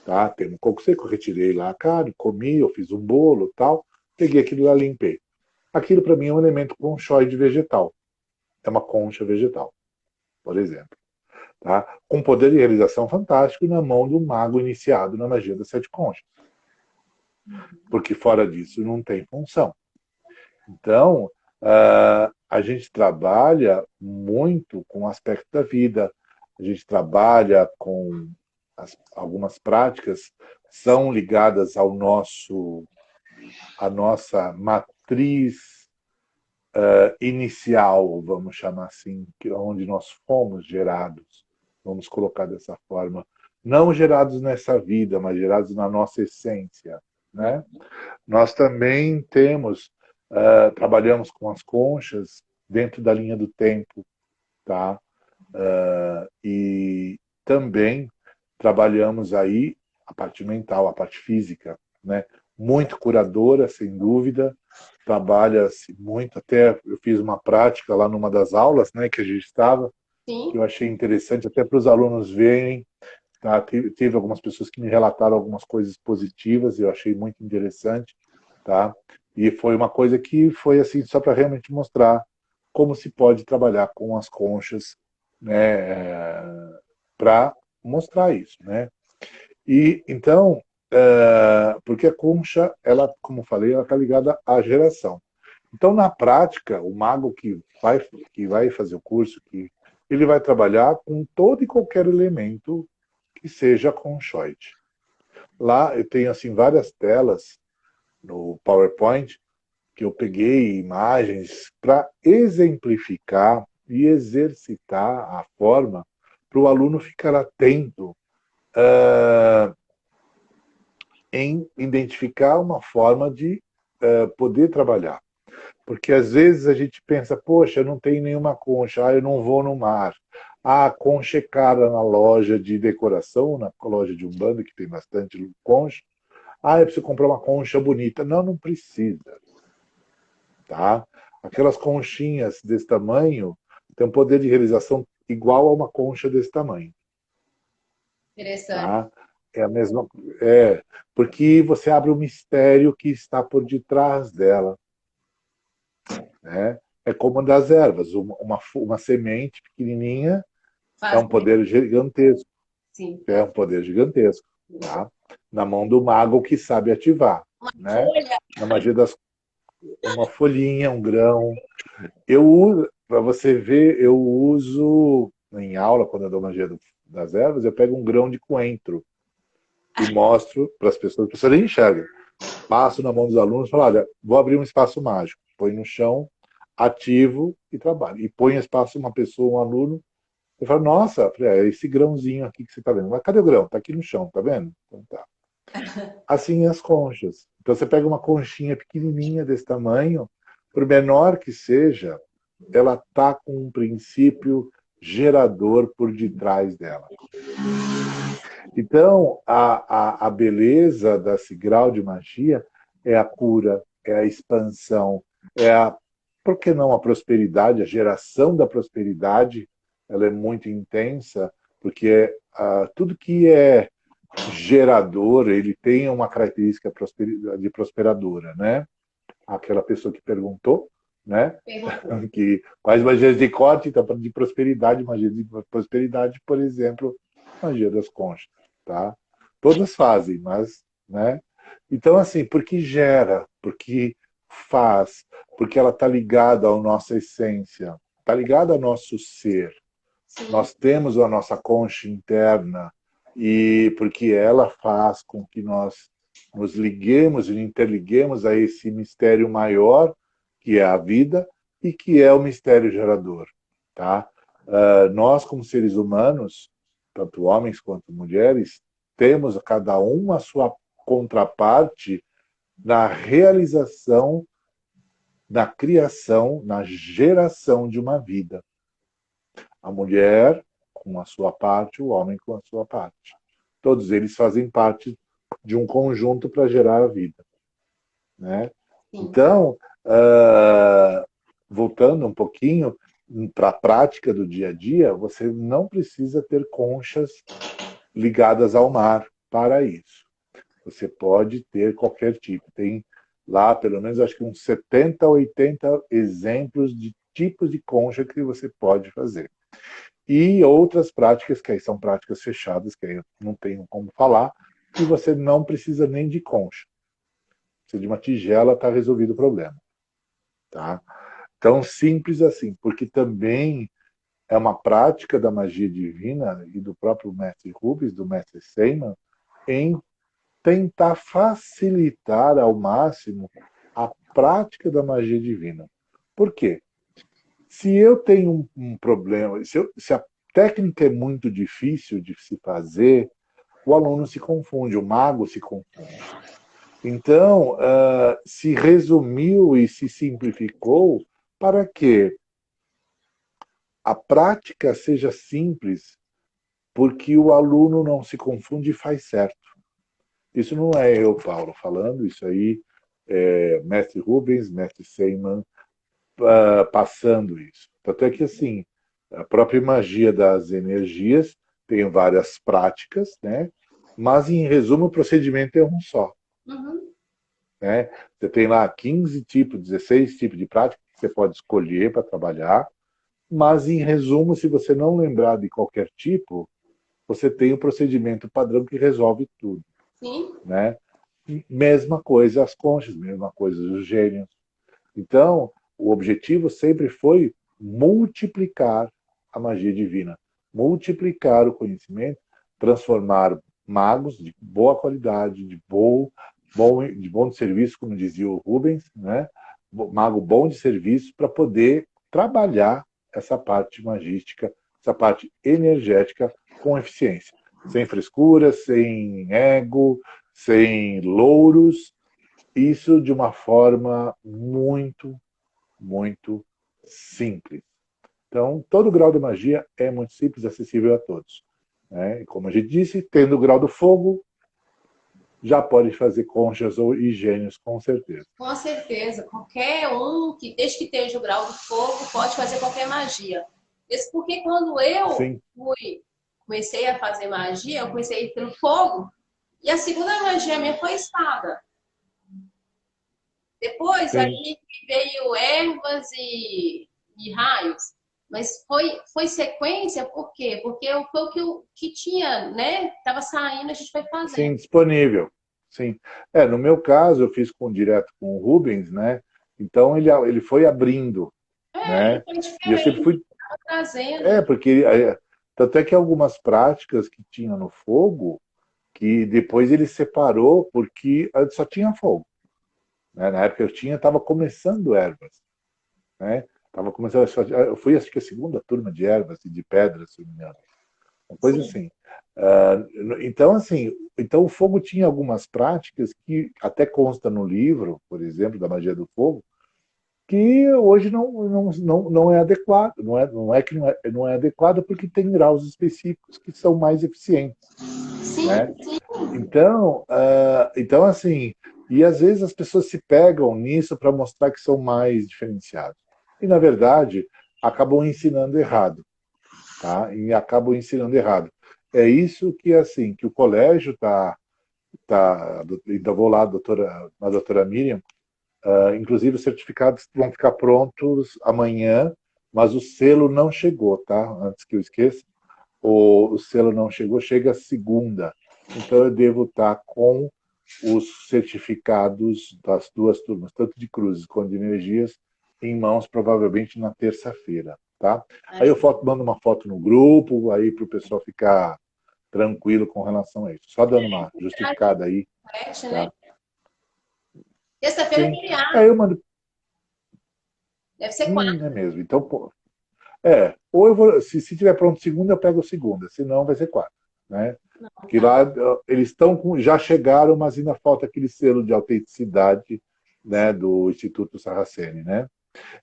tá? Tem um coco seco, eu retirei lá a carne, comi, eu fiz um bolo, tal, peguei aquilo lá, limpei. Aquilo para mim é um elemento conchoide vegetal, é uma concha vegetal, por exemplo, tá? Com poder de realização fantástico na mão do mago iniciado na magia das sete conchas, porque fora disso não tem função. Então, a gente trabalha muito com o aspecto da vida, a gente trabalha com algumas práticas são ligadas ao à nossa matriz inicial, vamos chamar assim, onde nós fomos gerados, vamos colocar dessa forma, não gerados nessa vida, mas gerados na nossa essência, né? Nós também temos, trabalhamos com as conchas dentro da linha do tempo, tá? E também trabalhamos aí a parte mental, a parte física, né? Muito curadora, sem dúvida, trabalha-se muito, até eu fiz uma prática lá numa das aulas, né, que a gente estava, que Sim. eu achei interessante até para os alunos verem, tá? Teve algumas pessoas que me relataram algumas coisas positivas, e eu achei muito interessante, tá? E foi uma coisa que foi assim só para realmente mostrar como se pode trabalhar com as conchas, né, para mostrar isso, né? E então, porque a concha, ela, como eu falei, ela está ligada à geração. Então, na prática, o mago que vai fazer o curso, ele vai trabalhar com todo e qualquer elemento que seja conchoide. Lá eu tenho assim várias telas no PowerPoint que eu peguei imagens para exemplificar e exercitar a forma para o aluno ficar atento em identificar uma forma de poder trabalhar. Porque às vezes a gente pensa, poxa, eu não tenho nenhuma concha, eu não vou no mar. A concha é cara na loja de decoração, na loja de Umbanda, que tem bastante concha. Eu preciso comprar uma concha bonita. Não, não precisa. Tá? Aquelas conchinhas desse tamanho têm um poder de realização igual a uma concha desse tamanho. Interessante. Tá? É a mesma, porque você abre o mistério que está por detrás dela, né? É como das ervas, uma semente pequenininha é Faz um muito, poder gigantesco, sim. é um poder gigantesco, tá? Na mão do mago que sabe ativar, né? Folha. Na magia das uma folhinha, um grão. Eu uso, para você ver, eu uso em aula quando eu dou magia das ervas, eu pego um grão de coentro e mostro para as pessoas nem enxergam. Passo na mão dos alunos e falo, olha, vou abrir um espaço mágico. Põe no chão, ativo e trabalho. E põe espaço uma pessoa, um aluno, eu falo, nossa, é esse grãozinho aqui que você está vendo. Mas cadê o grão? Está aqui no chão, tá vendo? Então tá. Assim as conchas. Então você pega uma conchinha pequenininha desse tamanho, por menor que seja, ela está com um princípio gerador por detrás dela. Então, a beleza desse grau de magia é a cura, é a expansão, por que não a prosperidade, a geração da prosperidade, ela é muito intensa, porque tudo que é gerador, ele tem uma característica de prosperadora, né? Aquela pessoa que perguntou, né? Perguntou. Que quais magias de corte, então, de prosperidade, magia de prosperidade, por exemplo, magia das conchas, tá? Todas fazem, mas, né? Então, assim, porque gera, porque faz, porque ela está ligada à nossa essência, está ligada ao nosso ser. Sim. Nós temos a nossa concha interna e porque ela faz com que nós nos liguemos e interliguemos a esse mistério maior que é a vida e que é o mistério gerador, tá? Nós como seres humanos, tanto homens quanto mulheres, temos cada um a sua contraparte na realização, na criação, na geração de uma vida. A mulher com a sua parte, o homem com a sua parte. Todos eles fazem parte de um conjunto para gerar a vida, né? Sim. Então, voltando um pouquinho, para a prática do dia a dia, você não precisa ter conchas ligadas ao mar para isso. Você pode ter qualquer tipo. Tem lá, pelo menos, acho que uns 70, 80 exemplos de tipos de concha que você pode fazer. E outras práticas, que aí são práticas fechadas, que aí eu não tenho como falar, e você não precisa nem de concha. Se de uma tigela está resolvido o problema. Tá? Tão simples assim, porque também é uma prática da magia divina e do próprio mestre Rubens, do mestre Seyman, em tentar facilitar ao máximo a prática da magia divina. Por quê? Se eu tenho um problema, se a técnica é muito difícil de se fazer, o aluno se confunde, o mago se confunde. Então, se resumiu e se simplificou para que a prática seja simples, porque o aluno não se confunde e faz certo. Isso não é eu, Paulo, falando, isso aí é mestre Rubens, mestre Seyman, passando isso. Tanto é que, assim, a própria magia das energias tem várias práticas, né? Mas, em resumo, o procedimento é um só. Uhum. Né? Você tem lá 15 tipos, 16 tipos de prática que você pode escolher para trabalhar, mas, em resumo, se você não lembrar de qualquer tipo, você tem o procedimento padrão que resolve tudo. Sim. Né? Mesma coisa as conchas, mesma coisa os gênios. Então, o objetivo sempre foi multiplicar a magia divina, multiplicar o conhecimento, transformar magos de boa qualidade, de bom de serviço, como dizia o Rubens, né? Mago bom de serviço, para poder trabalhar essa parte magística, essa parte energética com eficiência. Sem frescura, sem ego, sem louros, isso de uma forma muito, muito simples. Então, todo grau de magia é muito simples, acessível a todos. Né? E como a gente disse, tendo o grau do fogo, já pode fazer conchas ou gênios, com certeza. Com certeza. Qualquer um, que desde que esteja o grau do fogo, pode fazer qualquer magia. Isso porque quando eu Sim, comecei a fazer magia, eu comecei pelo fogo, e a segunda magia minha foi espada. Depois sim. aí veio ervas e raios. Mas foi sequência, por quê? Porque foi o que tinha, né? Tava saindo, a gente foi fazendo. Sim, disponível. Sim. No meu caso, eu fiz direto com o Rubens, né? Então ele foi abrindo, Ele né? foi E eu sempre diferente, fui. tava trazendo. Porque tanto é que algumas práticas que tinha no fogo, que depois ele separou porque antes só tinha fogo. Né? Na época eu estava começando ervas. Né? Tava começando, eu fui acho que a segunda turma de ervas e de pedras, se não me engano. Uma coisa Sim, assim. Então, assim, então o fogo tinha algumas práticas que até consta no livro, por exemplo, da magia do fogo, que hoje não é adequado. Não é que não é adequado porque tem graus específicos que são mais eficientes. sim, Né? sim. Então, assim, e às vezes as pessoas se pegam nisso para mostrar que são mais diferenciados. E, na verdade, acabam ensinando errado. Tá? E acabam ensinando errado. É isso que, assim, que o colégio ainda vou lá, a doutora Miriam, inclusive os certificados vão ficar prontos amanhã, mas o selo não chegou, tá? Antes que eu esqueça, o selo não chegou, chega segunda. Então eu devo estar com os certificados das duas turmas, tanto de cruzes quanto de energias, em mãos provavelmente na terça-feira, tá? Aí eu mando uma foto no grupo, aí para o pessoal ficar tranquilo com relação a isso. Só dando uma justificada aí, Né? tá? Terça-feira é Sim. feriado, Aí eu mando, deve ser quarta. é mesmo. Então, pô, ou eu vou, se tiver pronto segunda, eu pego segunda, senão vai ser quarta, né? Não, Que tá. lá eles já chegaram, mas ainda falta aquele selo de autenticidade, né, do Instituto Saraceni, né?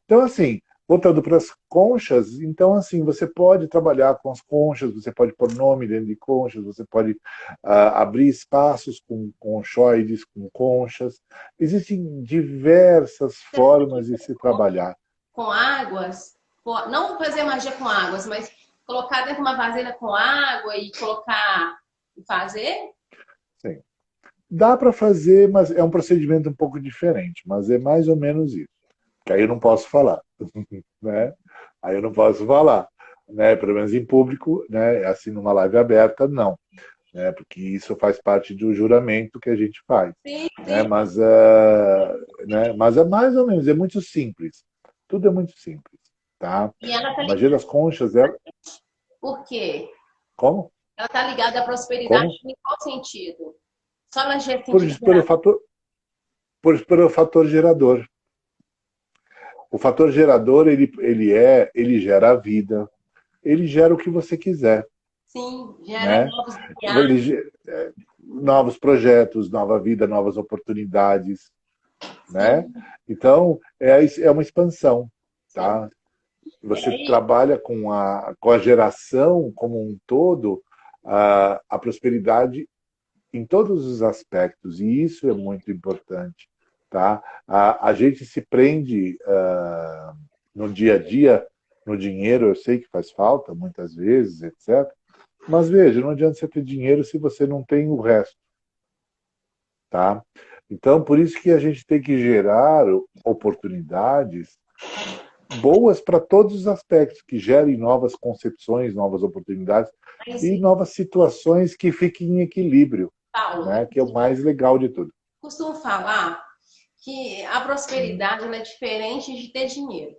Então, assim, voltando para as conchas, então, assim, você pode trabalhar com as conchas, você pode pôr nome dentro de conchas, você pode abrir espaços com conchoides, com conchas. Existem diversas Você pode formas de se com, trabalhar. com águas. Não fazer magia com águas, mas colocar dentro de uma vasilha com água e colocar e fazer? Sim. Dá para fazer, mas é um procedimento um pouco diferente, mas é mais ou menos isso. Que aí eu não posso falar, né? Aí eu não posso falar, né? Pelo menos em público, né? Assim numa live aberta, não, né? Porque isso faz parte do juramento que a gente faz, Sim, né? sim. Mas é mais ou menos, é muito simples. Tudo é muito simples, tá? E ela tá A magia ligada. das conchas, ela... Por quê? Como? Ela tá ligada à prosperidade Como? em qual sentido? Só no Por, sentido pelo geral. fator, pelo fator gerador. O fator gerador, ele gera a vida, ele gera o que você quiser, Sim, gera né? novos Ele, ideais. novos projetos, nova vida, novas oportunidades, né? Sim, Então, é uma expansão, sim. tá? E Você aí, trabalha com a geração como um todo, a prosperidade em todos os aspectos, e isso é muito importante, tá? A gente se prende no dia a dia, no dinheiro, eu sei que faz falta muitas vezes, etc. Mas veja, não adianta você ter dinheiro se você não tem o resto, tá? Então, por isso que a gente tem que gerar oportunidades boas para todos os aspectos, que gerem novas concepções, novas oportunidades mas, e novas situações que fiquem em equilíbrio, Paulo, eu né? Que é o mais legal de tudo. costumo falar que a prosperidade ela é diferente de ter dinheiro.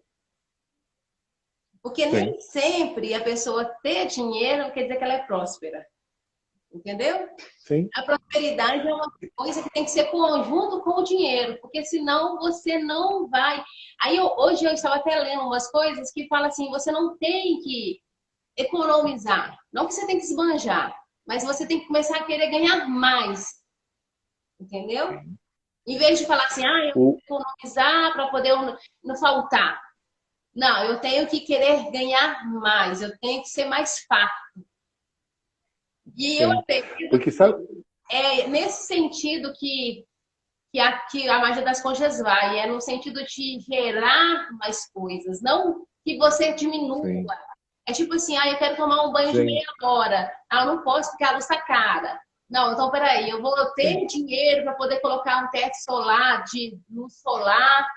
Porque Sim, nem sempre a pessoa ter dinheiro quer dizer que ela é próspera. Entendeu? sim, A prosperidade é uma coisa que tem que ser conjunto com o dinheiro, porque senão você não vai. Hoje eu estava até lendo umas coisas que falam assim: você não tem que economizar, não que você tem que esbanjar, mas você tem que começar a querer ganhar mais, entendeu? sim. Em vez de falar assim, eu O, vou economizar para poder não faltar. Não, eu tenho que querer ganhar mais, eu tenho que ser mais farto. E eu sim. acredito Porque sabe, que é nesse sentido que a magia das conchas vai, é no sentido de gerar mais coisas, não que você diminua. sim, É tipo assim, eu quero tomar um banho de sim, meia hora. Eu não posso porque a luz está cara. Não, então peraí, eu vou sim, ter dinheiro para poder colocar um teto solar, de luz solar,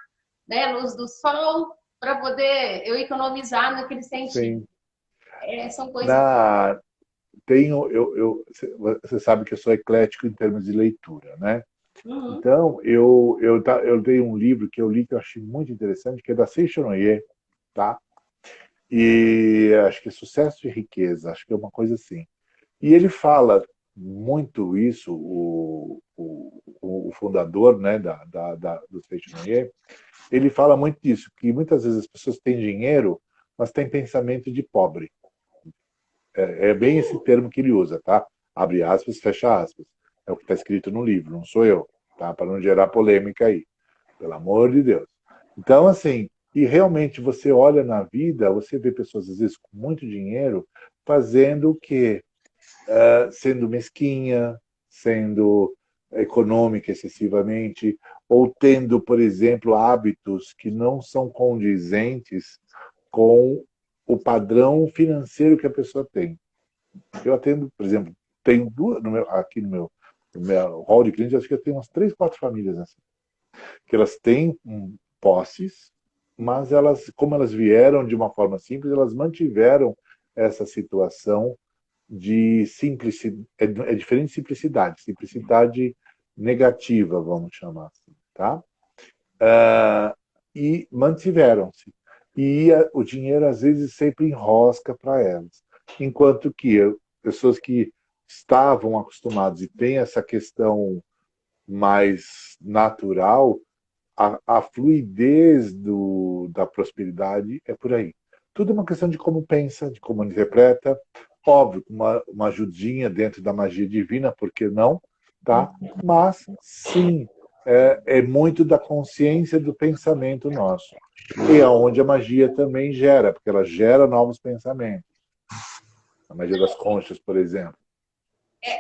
né, luz do sol, para poder eu economizar naquele sentido. sim. São coisas. Na, você sabe que eu sou eclético em termos de leitura, né? Uhum. Então, eu dei um livro que eu li que eu achei muito interessante, que é da Seishonoye, tá? E acho que é Sucesso e Riqueza, acho que é uma coisa assim. E ele fala muito isso, o fundador, né, do Seishonoye, ele fala muito disso, que muitas vezes as pessoas têm dinheiro, mas têm pensamento de pobre. É bem esse termo que ele usa, tá? Abre aspas, fecha aspas. É o que está escrito no livro, não sou eu, tá? Para não gerar polêmica aí, pelo amor de Deus. Então, assim, e realmente você olha na vida, você vê pessoas às vezes com muito dinheiro fazendo o quê? Sendo mesquinha, sendo econômica excessivamente, ou tendo, por exemplo, hábitos que não são condizentes com o padrão financeiro que a pessoa tem. Eu atendo, por exemplo, tenho duas aqui no meu hall de clientes, acho que eu tenho umas três, quatro famílias assim, que elas têm posses, mas elas, como elas vieram de uma forma simples, elas mantiveram essa situação de simplicidade, é diferente de simplicidade, simplicidade negativa, vamos chamar assim, tá? E mantiveram-se. E o dinheiro, às vezes, sempre enrosca para elas. Enquanto que pessoas que estavam acostumadas e têm essa questão mais natural, a fluidez da prosperidade é por aí. Tudo é uma questão de como pensa, de como interpreta. Óbvio, uma ajudinha dentro da magia divina, por que não? Tá? Mas, sim, é muito da consciência do pensamento nosso. E é onde a magia também gera, porque ela gera novos pensamentos. A magia das conchas, por exemplo.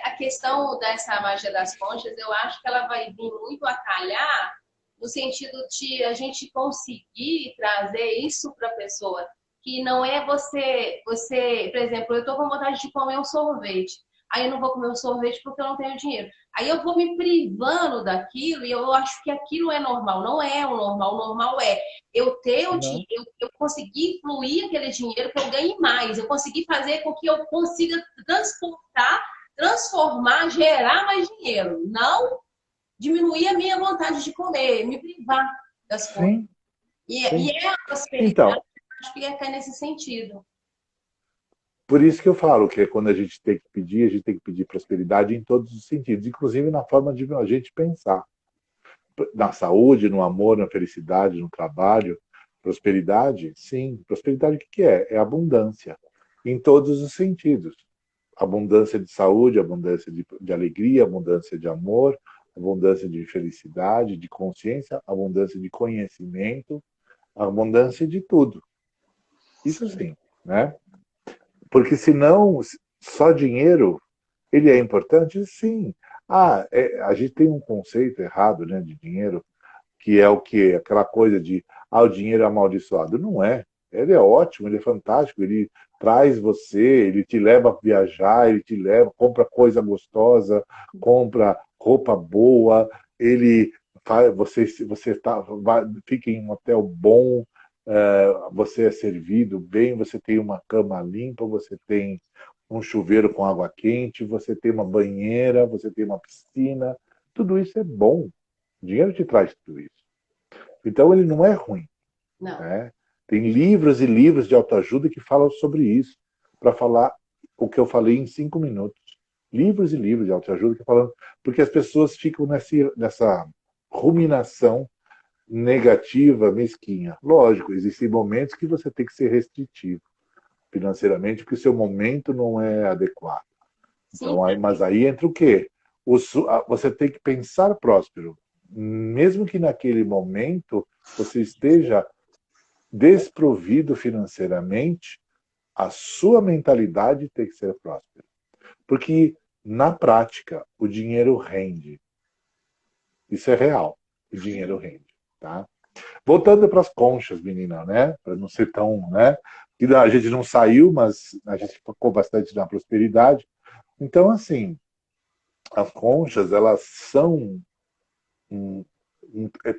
A questão dessa magia das conchas, eu acho que ela vai vir muito a calhar no sentido de a gente conseguir trazer isso para a pessoa que não é por exemplo, eu estou com vontade de comer um sorvete. Aí eu não vou comer um sorvete porque eu não tenho dinheiro. Aí eu vou me privando daquilo e eu acho que aquilo é normal. Não é o normal. O normal é eu ter o Não. dinheiro, eu conseguir fluir aquele dinheiro que eu ganhe mais. Eu conseguir fazer com que eu consiga transportar, transformar, gerar mais dinheiro. Não diminuir a minha vontade de comer, me privar das coisas. Sim, E sim. é a prosperidade, Então, acho que é nesse sentido. por isso que eu falo que quando a gente tem que pedir, a gente tem que pedir prosperidade em todos os sentidos, inclusive na forma de a gente pensar. Na saúde, no amor, na felicidade, no trabalho. Prosperidade, sim. Prosperidade o que é? É abundância, em todos os sentidos. Abundância de saúde, abundância de alegria, abundância de amor, abundância de felicidade, de consciência, abundância de conhecimento, abundância de tudo. Isso Sim. sim, né? Porque senão, só dinheiro, ele é importante? Sim. A gente tem um conceito errado, né, de dinheiro, que é o que? Aquela coisa de, o dinheiro é amaldiçoado. Não é. Ele é ótimo, ele é fantástico, ele traz você, ele te leva a viajar, ele te leva, compra coisa gostosa, compra roupa boa, ele faz, você fica em um hotel bom, você é servido bem, você tem uma cama limpa, você tem um chuveiro com água quente, você tem uma banheira, você tem uma piscina, tudo isso é bom. O dinheiro te traz tudo isso. Então ele não é ruim, Não. né? Tem livros e livros de autoajuda que falam sobre isso, para falar o que eu falei em 5 minutos. Livros e livros de autoajuda que falam, porque as pessoas ficam nessa ruminação negativa, mesquinha. Lógico, existem momentos que você tem que ser restritivo financeiramente, porque o seu momento não é adequado. Sim, Então, mas aí entra o quê? Você tem que pensar próspero. Mesmo que naquele momento você esteja desprovido financeiramente, a sua mentalidade tem que ser próspera. Porque, na prática, o dinheiro rende. Isso é real. O dinheiro rende. Tá? Voltando para as conchas, menina, né? Para não ser tão, né? Que a gente não saiu, mas a gente focou bastante na prosperidade. Então, assim, as conchas, elas são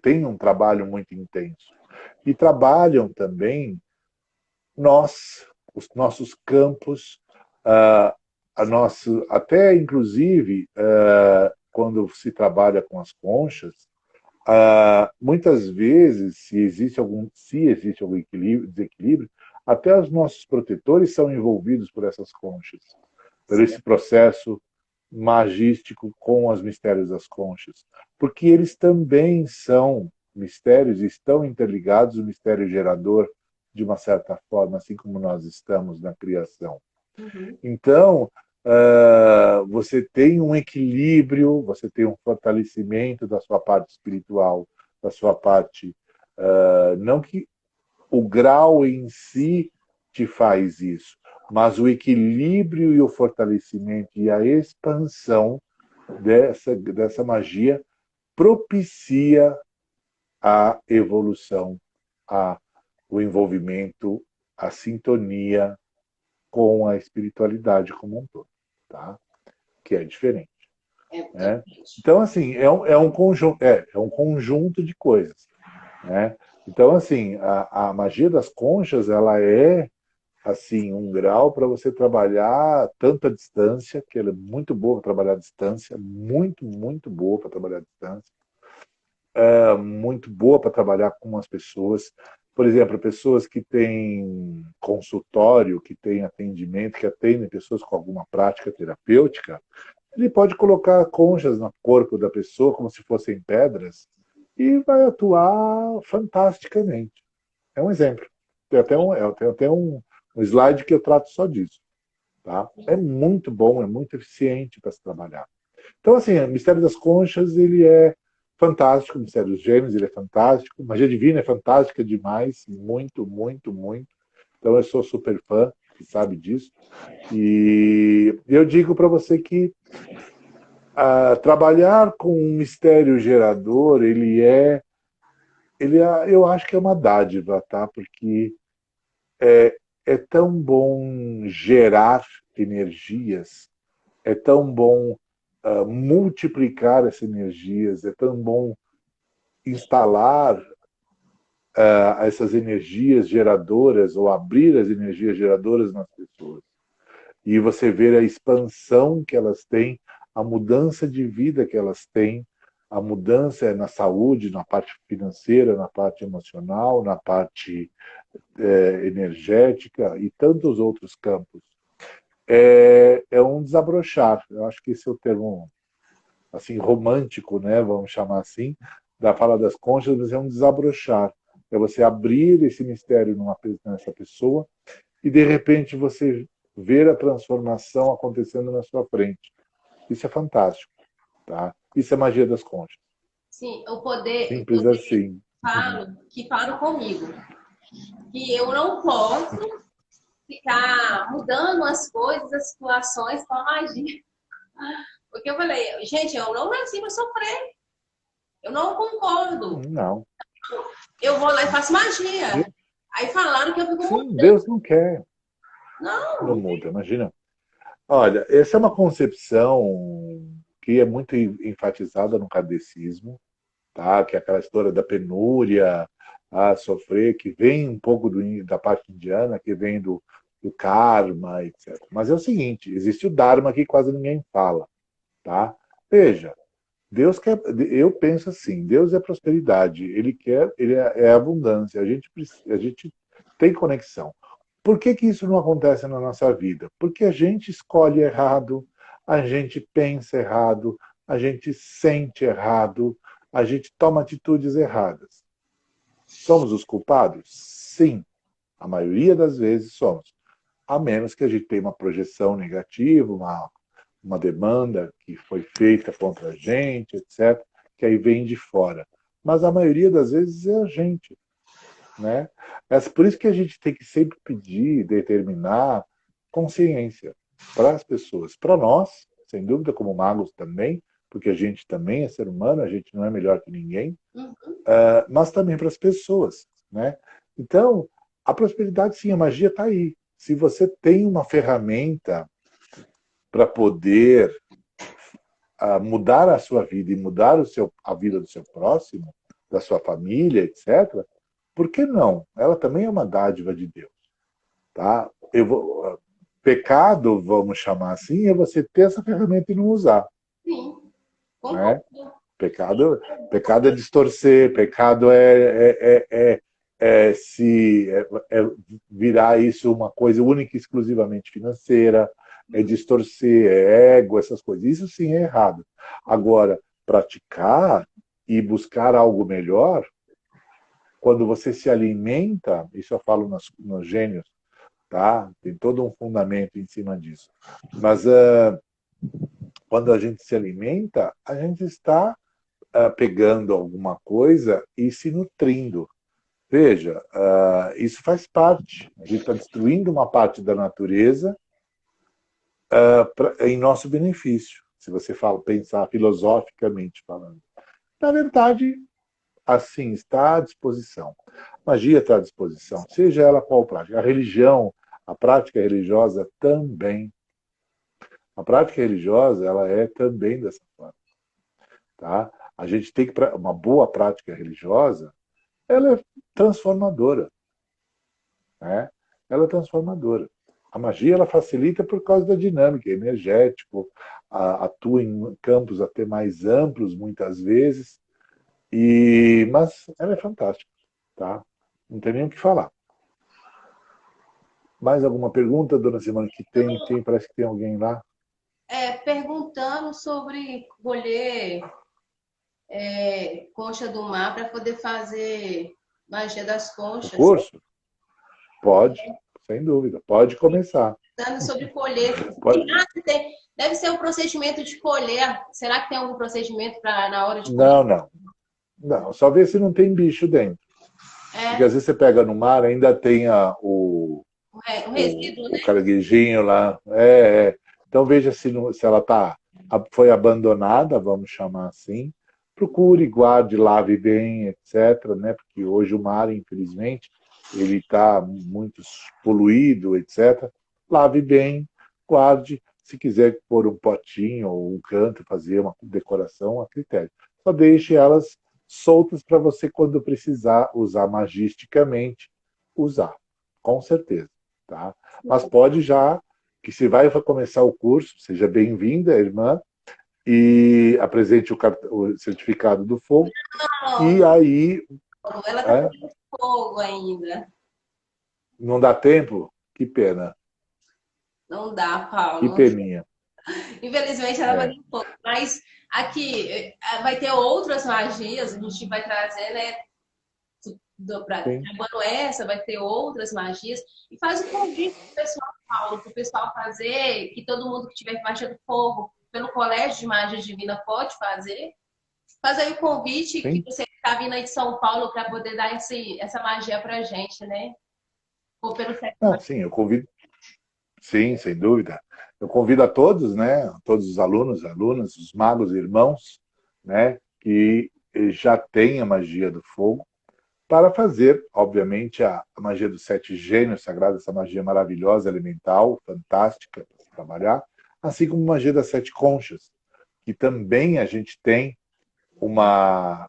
têm um trabalho muito intenso. E trabalham também os nossos campos, até inclusive, quando se trabalha com as conchas, muitas vezes, se existe algum desequilíbrio, até os nossos protetores são envolvidos por essas conchas, por esse processo magístico com os mistérios das conchas, porque eles também são mistérios e estão interligados ao mistério gerador de uma certa forma, assim como nós estamos na criação. uhum. Então, você tem um equilíbrio, você tem um fortalecimento da sua parte espiritual, da sua parte. Não que o grau em si te faz isso, mas o equilíbrio e o fortalecimento e a expansão dessa magia propicia a evolução, o envolvimento, a sintonia com a espiritualidade como um todo, tá? Que é diferente. É Né? totalmente. Então, assim, é um conjunto de coisas. Né? Então, assim, a magia das conchas, ela é assim um grau para você trabalhar tanto a distância, que ela é muito boa para trabalhar a distância, muito, muito boa para trabalhar a distância, muito boa para trabalhar com as pessoas. Por exemplo, pessoas que têm consultório, que têm atendimento, que atendem pessoas com alguma prática terapêutica, ele pode colocar conchas no corpo da pessoa como se fossem pedras e vai atuar fantasticamente. É um exemplo. Tem até um slide que eu trato só disso. Tá? É muito bom, é muito eficiente para se trabalhar. Então, assim, o Mistério das Conchas, ele é fantástico, o Mistério dos Gêmeos, ele é fantástico, Magia Divina é fantástica demais, muito, muito, muito. Então, eu sou super fã, que sabe disso. E eu digo para você que trabalhar com um mistério gerador, eu acho que é uma dádiva, tá? Porque é tão bom gerar energias, é tão bom multiplicar essas energias, é tão bom instalar essas energias geradoras ou abrir as energias geradoras nas pessoas. E você vê a expansão que elas têm, a mudança de vida que elas têm, a mudança na saúde, na parte financeira, na parte emocional, na parte energética e tantos outros campos. É um desabrochar. Eu acho que esse é o termo assim romântico, né? Vamos chamar assim, da fala das conchas, mas é um desabrochar. É você abrir esse mistério nessa pessoa e de repente você ver a transformação acontecendo na sua frente. Isso é fantástico, tá? Isso é magia das conchas. Sim, o Simples poder assim. que falam comigo. Que eu não posso ficar mudando as coisas, as situações com a magia. Porque eu falei, gente, eu não nasci para sofrer. Eu não concordo. Não. Eu vou lá e faço magia. Aí falaram que eu fico Sim, mudando. Deus não quer. Não Não, muda, imagina. Olha, essa é uma concepção que é muito enfatizada no kardecismo, tá? Que é aquela história da penúria, a sofrer, que vem um pouco da parte indiana, que vem do karma, etc. Mas é o seguinte, existe o dharma que quase ninguém fala, tá? Veja, Deus quer, eu penso assim, Deus é prosperidade, Ele quer, Ele é abundância, a gente tem conexão. Por que que isso não acontece na nossa vida? Porque a gente escolhe errado, a gente pensa errado, a gente sente errado, a gente toma atitudes erradas. Somos os culpados? Sim, a maioria das vezes somos. A menos que a gente tenha uma projeção negativa, uma demanda que foi feita contra a gente, etc., que aí vem de fora. Mas a maioria das vezes é a gente. Né? É por isso que a gente tem que sempre pedir, determinar consciência para as pessoas, para nós, sem dúvida, como magos também, porque a gente também é ser humano, a gente não é melhor que ninguém, mas também para as pessoas. Né? Então, a prosperidade, sim, a magia está aí. Se você tem uma ferramenta para poder mudar a sua vida e mudar a vida do seu próximo, da sua família, etc., por que não? Ela também é uma dádiva de Deus. Tá? Pecado, vamos chamar assim, é você ter essa ferramenta e não usar. sim, Né? concordo. Pecado é distorcer, pecado é virar isso uma coisa única e exclusivamente financeira, é distorcer, é ego, essas coisas. Isso sim é errado. Agora, praticar e buscar algo melhor, quando você se alimenta, isso eu falo nos gênios, tá? Tem todo um fundamento em cima disso. Mas quando a gente se alimenta, a gente está pegando alguma coisa e se nutrindo. Veja, isso faz parte. A gente está destruindo uma parte da natureza em nosso benefício, se você pensar filosoficamente falando. Na verdade, assim, está à disposição. Magia está à disposição, seja ela qual prática. A religião, a prática religiosa também. A prática religiosa, ela é também dessa forma. Tá? A gente tem que, uma boa prática religiosa, ela é transformadora. Né? Ela é transformadora. A magia, ela facilita por causa da dinâmica, é energético, atua em campos até mais amplos, muitas vezes, mas ela é fantástica. Tá? Não tem nem o que falar. Mais alguma pergunta, dona Simone? Que parece que tem alguém lá. Perguntando sobre colher concha do mar para poder fazer magia das O conchas. curso? Pode, sem dúvida. Pode começar. Perguntando sobre colher. Pode. Deve ser o procedimento de colher. Será que tem algum procedimento para na hora de colher? Não, não. Não, só ver se não tem bicho dentro. Porque às vezes você pega no mar, ainda tem O resíduo, o né? caranguejinho lá. Então veja se ela foi abandonada, vamos chamar assim. Procure, guarde, lave bem, etc. Né? Porque hoje o mar, infelizmente, ele está muito poluído, etc., lave bem, guarde. Se quiser pôr um potinho ou um canto, fazer uma decoração, a critério. Só deixe elas soltas para você, quando precisar usar magisticamente, usar, com certeza. Tá? Mas pode já, que se vai começar o curso, seja bem-vinda, irmã, e apresente o certificado do fogo, e Não, aí ela tá é, pegando fogo ainda. não dá tempo? Que pena, Não dá, que Paulo. peninha. Infelizmente, ela vai É, ter pouco. Mas aqui vai ter outras magias, a gente vai trazer, né? sim, Quando essa, vai ter outras magias. E faz o convite pro pessoal, Paulo, pro pessoal fazer, que todo mundo que tiver magia do fogo, pelo Colégio de Magia Divina, pode fazer. Faz aí o convite que sim. você está vindo aí de São Paulo para poder dar essa magia pra gente, né? Ou pelo Não, sim, eu convido, sim, sem dúvida. Eu convido a todos, né, todos os alunos, alunas, os magos, irmãos, né, que já têm a magia do fogo, para fazer, obviamente, a magia dos sete gênios sagrados, essa magia maravilhosa, elemental, fantástica para se trabalhar, assim como a magia das sete conchas, que também a gente tem uma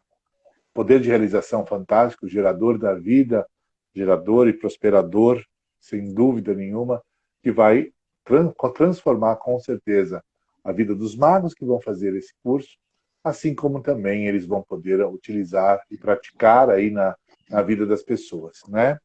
poder de realização fantástico, gerador da vida, gerador e prosperador, sem dúvida nenhuma, que vai transformar com certeza a vida dos magos que vão fazer esse curso, assim como também eles vão poder utilizar e praticar aí na vida das pessoas, né?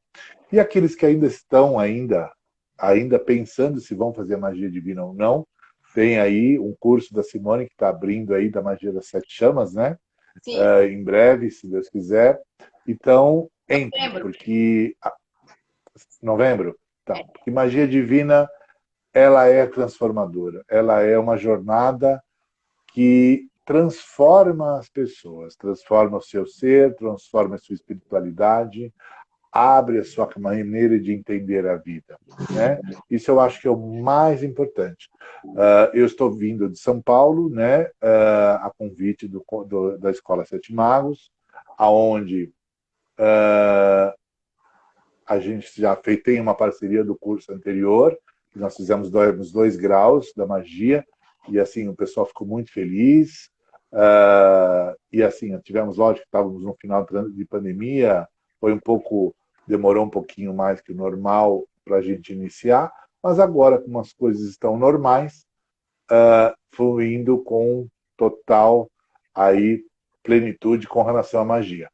E aqueles que ainda estão ainda pensando se vão fazer magia divina ou não, tem aí um curso da Simone que está abrindo aí da magia das sete chamas, né? Sim, Em breve, se Deus quiser. Então, entre, lembro. porque novembro, então, porque magia divina ela é transformadora, ela é uma jornada que transforma as pessoas, transforma o seu ser, transforma a sua espiritualidade, abre a sua maneira de entender a vida, né? Isso eu acho que é o mais importante. Eu estou vindo de São Paulo, né? A convite da Escola Sete Magos, aonde a gente já tem uma parceria do curso anterior, que nós fizemos os 2 graus da magia, e assim o pessoal ficou muito feliz. E assim, tivemos, lógico, estávamos no final de pandemia, foi demorou um pouquinho mais que o normal para a gente iniciar, mas agora, como as coisas estão normais, fluindo com total aí plenitude com relação à magia.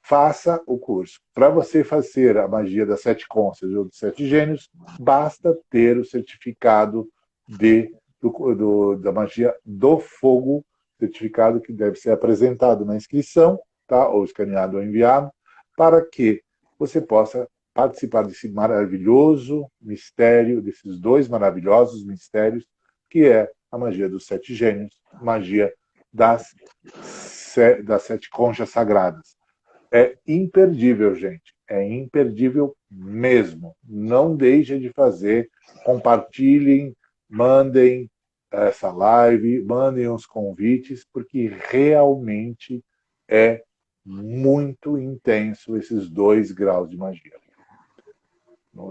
Faça o curso. Para você fazer a magia das sete consciências ou dos sete gênios, basta ter o certificado da magia do fogo, certificado que deve ser apresentado na inscrição, tá? Ou escaneado ou enviado, para que você possa participar desse maravilhoso mistério, desses 2 maravilhosos mistérios, que é a magia dos sete gênios, magia das sete conchas sagradas. É imperdível, gente. É imperdível mesmo. Não deixem de fazer. Compartilhem, mandem essa live, mandem os convites, porque realmente é muito intenso esses 2 graus de magia.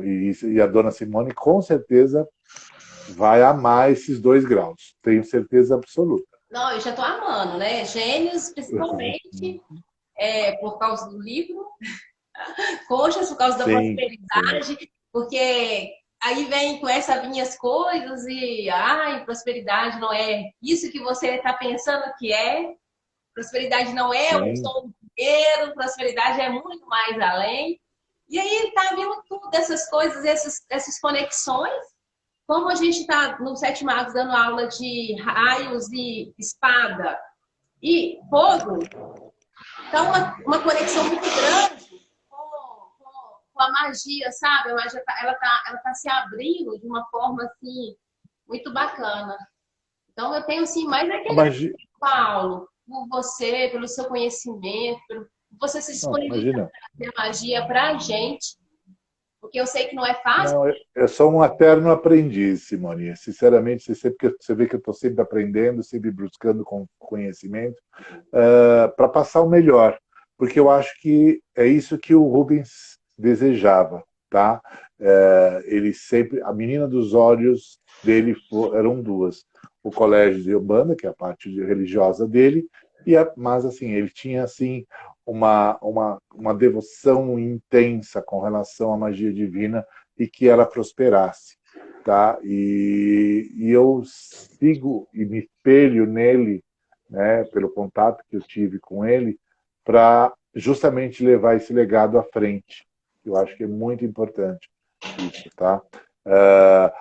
E a dona Simone, com certeza, vai amar esses 2 graus. Tenho certeza absoluta. Não, eu já estou amando, né? Gênios, principalmente, por causa do livro, coxas, por causa da Sim, sim, prosperidade, porque aí vem com essa vinha as coisas e, ai, prosperidade não é isso que você está pensando que é. Prosperidade não é o sim, som do dinheiro, prosperidade é muito mais além. E aí tá vindo tudo essas coisas, essas conexões. Como a gente está no Sete Magos dando aula de raios e espada e fogo, então uma conexão muito grande com a magia, sabe? A magia ela tá se abrindo de uma forma assim muito bacana. Então eu tenho assim mais a aquele magia. Paulo, por você, pelo seu conhecimento, por você se Não, disponibilizar imagina. a fazer magia para a gente, porque eu sei que não é fácil. Não, eu sou um eterno aprendiz, Simone. Sinceramente, você vê que eu estou sempre aprendendo, sempre buscando conhecimento para passar o melhor. Porque eu acho que é isso que o Rubens desejava, tá? Ele sempre, a menina dos olhos dele eram duas: o colégio de Umbanda, que é a parte religiosa dele, mas assim ele tinha assim uma devoção intensa com relação à magia divina e que ela prosperasse, tá? E eu sigo e me espelho nele, né, pelo contato que eu tive com ele, para justamente levar esse legado à frente. Eu acho que é muito importante isso, tá?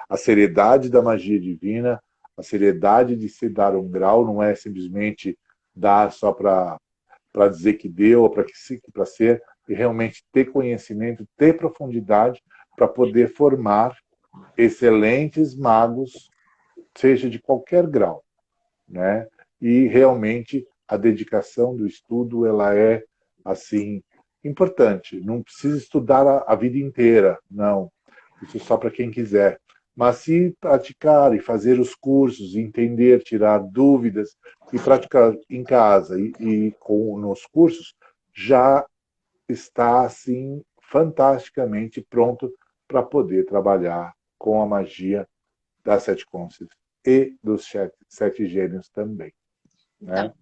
A seriedade da magia divina, a seriedade de se dar um grau, não é simplesmente dar só para dizer que deu, ou para ser, e realmente ter conhecimento, ter profundidade para poder formar excelentes magos, seja de qualquer grau, né? E realmente a dedicação do estudo ela é assim importante. Não precisa estudar a vida inteira, não. Isso é só para quem quiser. Mas se praticar e fazer os cursos, entender, tirar dúvidas e praticar em casa nos cursos, já está assim fantasticamente pronto para poder trabalhar com a magia das sete cônjuges e dos sete gênios também, né? Então,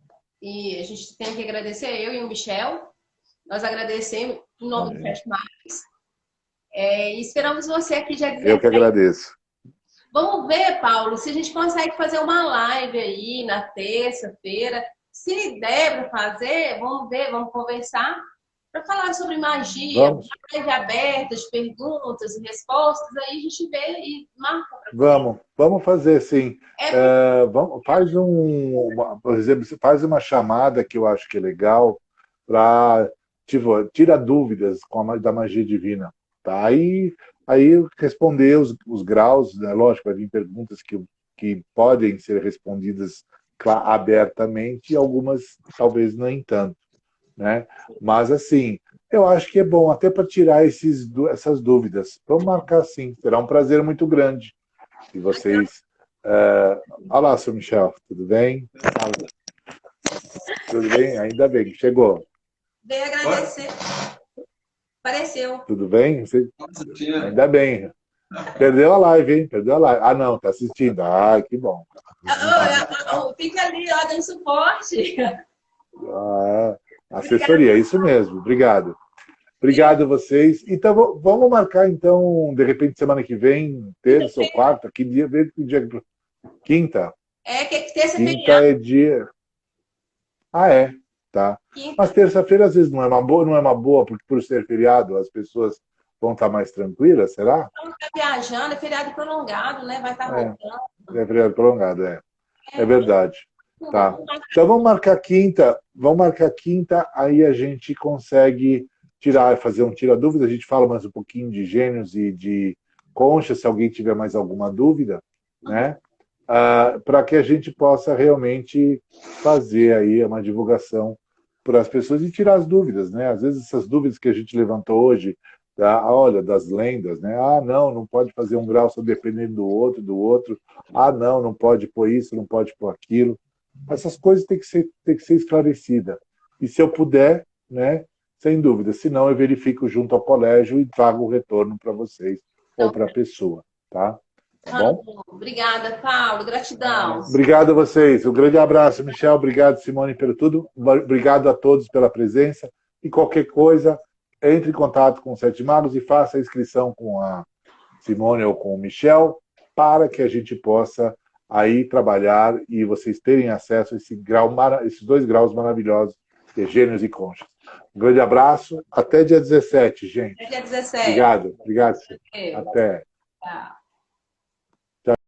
e a gente tem que agradecer, eu e o Michel. Nós agradecemos em nome do Sete Mares. E esperamos você aqui dia Eu que 17. agradeço. Vamos ver, Paulo, se a gente consegue fazer uma live aí na terça-feira. Se der para fazer, vamos ver, vamos conversar para falar sobre magia, Vamos, live aberta, de perguntas e respostas. Aí a gente vê e marca para fazer. vamos fazer sim. É, Por exemplo, você faz uma chamada que eu acho que é legal para tipo, tira dúvidas da magia divina, tá? Aí responder os graus, né? Lógico, vai vir perguntas que podem ser respondidas abertamente e algumas talvez nem tanto, né? Mas assim, eu acho que é bom até para tirar essas dúvidas. Vamos marcar sim, será um prazer muito grande. E vocês. Olá, seu Michel, tudo bem? Tudo bem? Ainda bem, chegou. veio agradecer. Apareceu. Tudo bem? Ainda bem. Perdeu a live, hein? Perdeu a live. Ah, não, tá assistindo. Ah, que bom. Fica ali, ó, dando suporte. Ah, Obrigada. assessoria, isso mesmo. Obrigado. Obrigado a vocês. Então, vamos marcar, então, de repente, semana que vem, terça ou quarta, que dia? Quinta? Que terça é Quinta feriado. é dia. Ah, é. Tá. Mas Quinta. terça-feira, às vezes, não é uma boa, porque por ser feriado, as pessoas vão estar mais tranquilas, será? Não tá viajando, é feriado prolongado, né? Vai estar É, voltando. é feriado prolongado, é. É É, verdade. Tá. Então vamos marcar quinta, aí a gente consegue fazer um tira-dúvida, a gente fala mais um pouquinho de gênios e de conchas, se alguém tiver mais alguma dúvida, né? Para que a gente possa realmente fazer aí uma divulgação para as pessoas e tirar as dúvidas, né? Às vezes essas dúvidas que a gente levantou hoje, olha, das lendas, né? Ah, não pode fazer um grau só dependendo do outro. Ah, não pode pôr isso, não pode pôr aquilo. Essas coisas têm que ser esclarecidas. E se eu puder, né? Sem dúvida. Se não, eu verifico junto ao colégio e trago o retorno para vocês ou então, para a pessoa, tá? Tá bom? obrigada, Paulo. Gratidão. Obrigado a vocês. Um grande abraço, Michel. Obrigado, Simone, pelo tudo. Obrigado a todos pela presença. E qualquer coisa, entre em contato com os Sete Magos e faça a inscrição com a Simone ou com o Michel para que a gente possa aí trabalhar e vocês terem acesso a esses dois graus maravilhosos, que é Gênios e Conchas. Um grande abraço. Até dia 17, gente. Até dia 17. Obrigado. Obrigado. Até. Tchau.